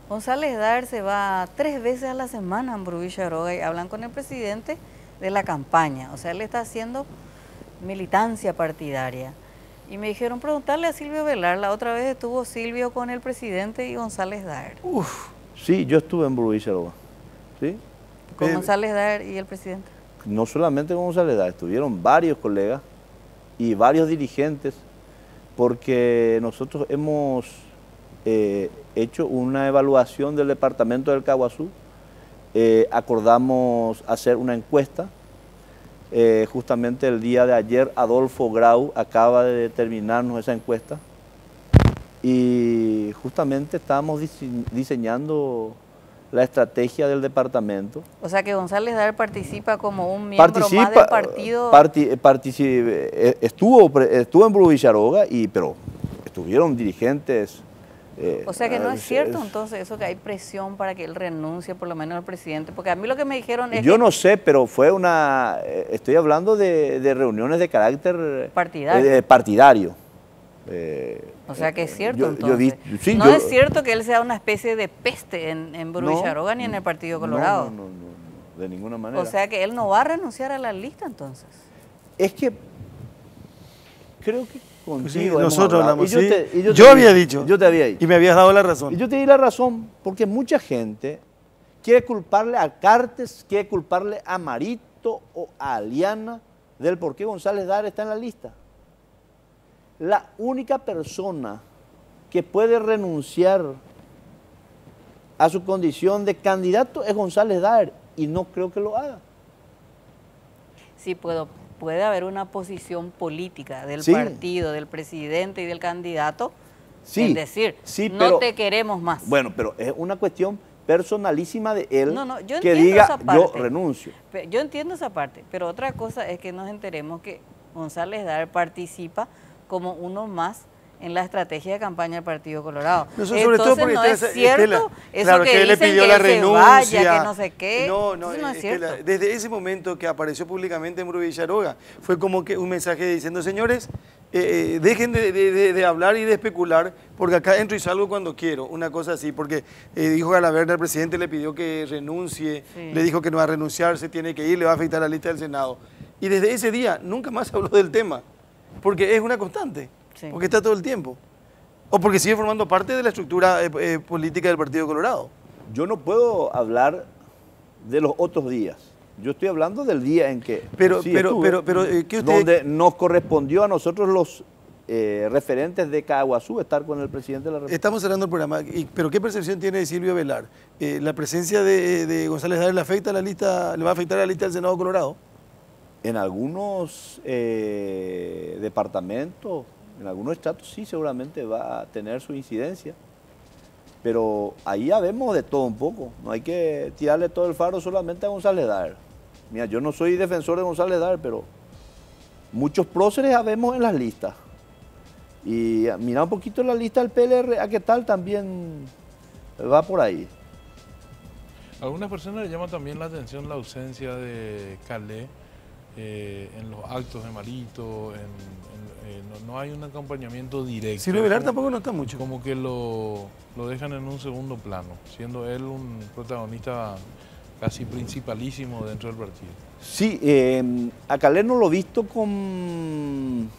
González Daer se va 3 veces a la semana en Burú y Charoga y hablan con el presidente de la campaña. O sea, él está haciendo militancia partidaria. Y me dijeron, preguntarle a Silvio Velar, la otra vez estuvo Silvio con el presidente y González Daer. Sí, yo estuve en Burú y Charoga. ¿Sí? ¿Con González Daer y el presidente? No solamente con González Daer, estuvieron varios colegas y varios dirigentes, porque nosotros hemos hecho una evaluación del departamento del Caguazú, acordamos hacer una encuesta. Justamente el día de ayer Adolfo Grau acaba de determinarnos esa encuesta y justamente estábamos diseñando la estrategia del departamento. O sea que González Daer participa como un miembro más del partido. Estuvo en Burú y Charoga, pero estuvieron dirigentes. O sea que no es cierto entonces eso, que hay presión para que él renuncie por lo menos al presidente, porque a mí lo que me dijeron es yo no sé, pero fue una, estoy hablando de reuniones de carácter partidario. O sea que es cierto entonces. No es cierto que él sea una especie de peste en Burú y Charoga ni en el Partido Colorado. No, de ninguna manera. O sea que él no va a renunciar a la lista entonces. Es que creo que contigo nosotros hablamos, yo había dicho. Yo te había dicho. Y me habías dado la razón. Y yo te di la razón, porque mucha gente quiere culparle a Cartes, quiere culparle a Marito o a Aliana del por qué González Daer está en la lista. La única persona que puede renunciar a su condición de candidato es González Daer, y no creo que lo haga. Sí, puede haber una posición política del partido, del presidente y del candidato, es decir, no te queremos más. Bueno, pero es una cuestión personalísima de él yo que diga yo renuncio. Yo entiendo esa parte, pero otra cosa es que nos enteremos que González Daer participa como uno más en la estrategia de campaña del Partido Colorado. Sobre todo porque no es cierto eso claro, que él le pidió que la él renuncia, se vaya, que no sé qué. No, no es cierto. Desde ese momento que apareció públicamente en Burú y Charoga, fue como que un mensaje diciendo, señores, dejen de hablar y de especular, porque acá entro y salgo cuando quiero, una cosa así, porque dijo Galaverna, el presidente le pidió que renuncie, le dijo que no va a renunciar, se tiene que ir, le va a afectar la lista del Senado. Y desde ese día nunca más habló del tema, porque es una constante, porque está todo el tiempo. O porque sigue formando parte de la estructura política del Partido Colorado. Yo no puedo hablar de los otros días. Yo estoy hablando del día en que ¿qué usted... donde nos correspondió a nosotros los referentes de Caguazú estar con el presidente de la República. Estamos cerrando el programa, pero ¿qué percepción tiene Silvio Velar? ¿La presencia de González Daer le va a afectar a la lista del Senado Colorado? En algunos departamentos, en algunos estados sí seguramente va a tener su incidencia, pero ahí ya vemos de todo un poco, no hay que tirarle todo el faro solamente a González Daer. Mira, yo no soy defensor de González Daer, pero muchos próceres habemos en las listas. Y mira un poquito la lista del PLR, ¿a qué tal? También va por ahí. A algunas personas les llama también la atención la ausencia de Calé en los actos de Marito, no hay un acompañamiento directo. Silvio Velar tampoco no está mucho. Como que lo dejan en un segundo plano, siendo él un protagonista casi principalísimo dentro del partido. Sí, a Calé no lo he visto con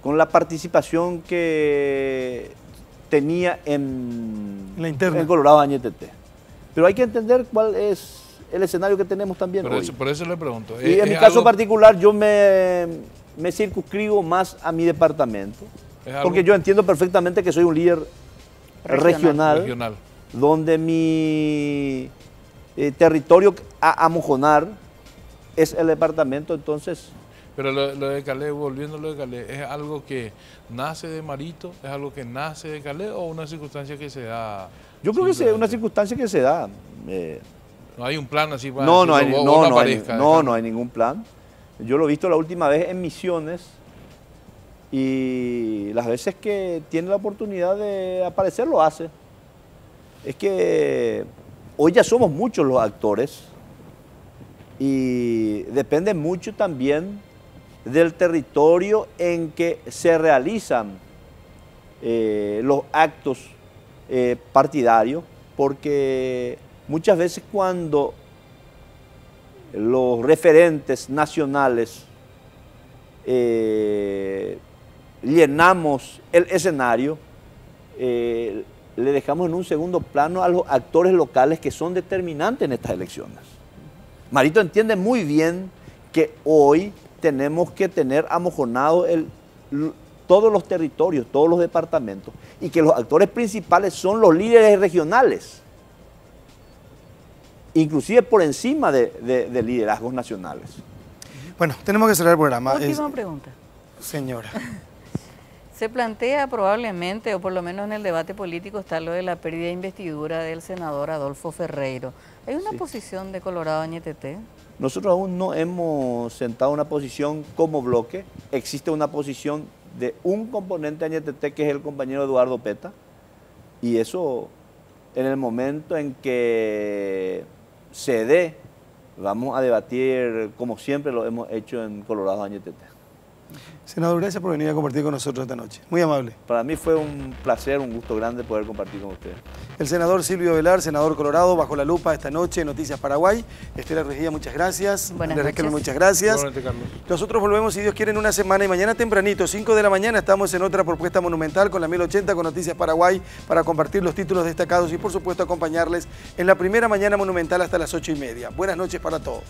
la participación que tenía en Colorado Añetete. Pero hay que entender cuál es el escenario que tenemos también hoy. Por eso le pregunto. Y en mi caso particular yo me circunscribo más a mi departamento, Es porque algo yo entiendo perfectamente que soy un líder regional. Donde mi territorio a mojonar es el departamento, entonces... Pero lo de Calais, volviendo a lo de Calais, ¿es algo que nace de Marito? ¿Es algo que nace de Calais o una circunstancia que se da? Yo creo que es una circunstancia que se da. No hay un plan así para No hay ningún plan. Yo lo he visto la última vez en Misiones y las veces que tiene la oportunidad de aparecer lo hace. Es que hoy ya somos muchos los actores y depende mucho también del territorio en que se realizan los actos partidarios, porque muchas veces cuando los referentes nacionales llenamos el escenario, le dejamos en un segundo plano a los actores locales que son determinantes en estas elecciones. Marito entiende muy bien que hoy tenemos que tener amojonados todos los territorios, todos los departamentos, y que los actores principales son los líderes regionales, inclusive por encima de liderazgos nacionales. Bueno, tenemos que cerrar el programa. Última pregunta. Señora. Se plantea probablemente, o por lo menos en el debate político, está lo de la pérdida de investidura del senador Adolfo Ferreiro. ¿Hay una posición de Colorado Añetete? Nosotros aún no hemos sentado una posición como bloque. Existe una posición de un componente de Añetete, que es el compañero Eduardo Peta, y eso, en el momento en que se dé, vamos a debatir como siempre lo hemos hecho en Colorado Añetete. Senador, gracias por venir a compartir con nosotros esta noche. Muy amable. Para mí fue un placer, un gusto grande poder compartir con ustedes. El senador Silvio Velar, senador Colorado, bajo la lupa esta noche, Noticias Paraguay. Estela Regía, muchas gracias. Buenas Andrés noches. Riquelme, muchas gracias. Igualmente, Carlos. Nosotros volvemos, si Dios quiere, en una semana y mañana tempranito, 5 de la mañana, estamos en otra propuesta monumental con la 1080 con Noticias Paraguay para compartir los títulos destacados y, por supuesto, acompañarles en la primera mañana monumental hasta las 8:30. Buenas noches para todos.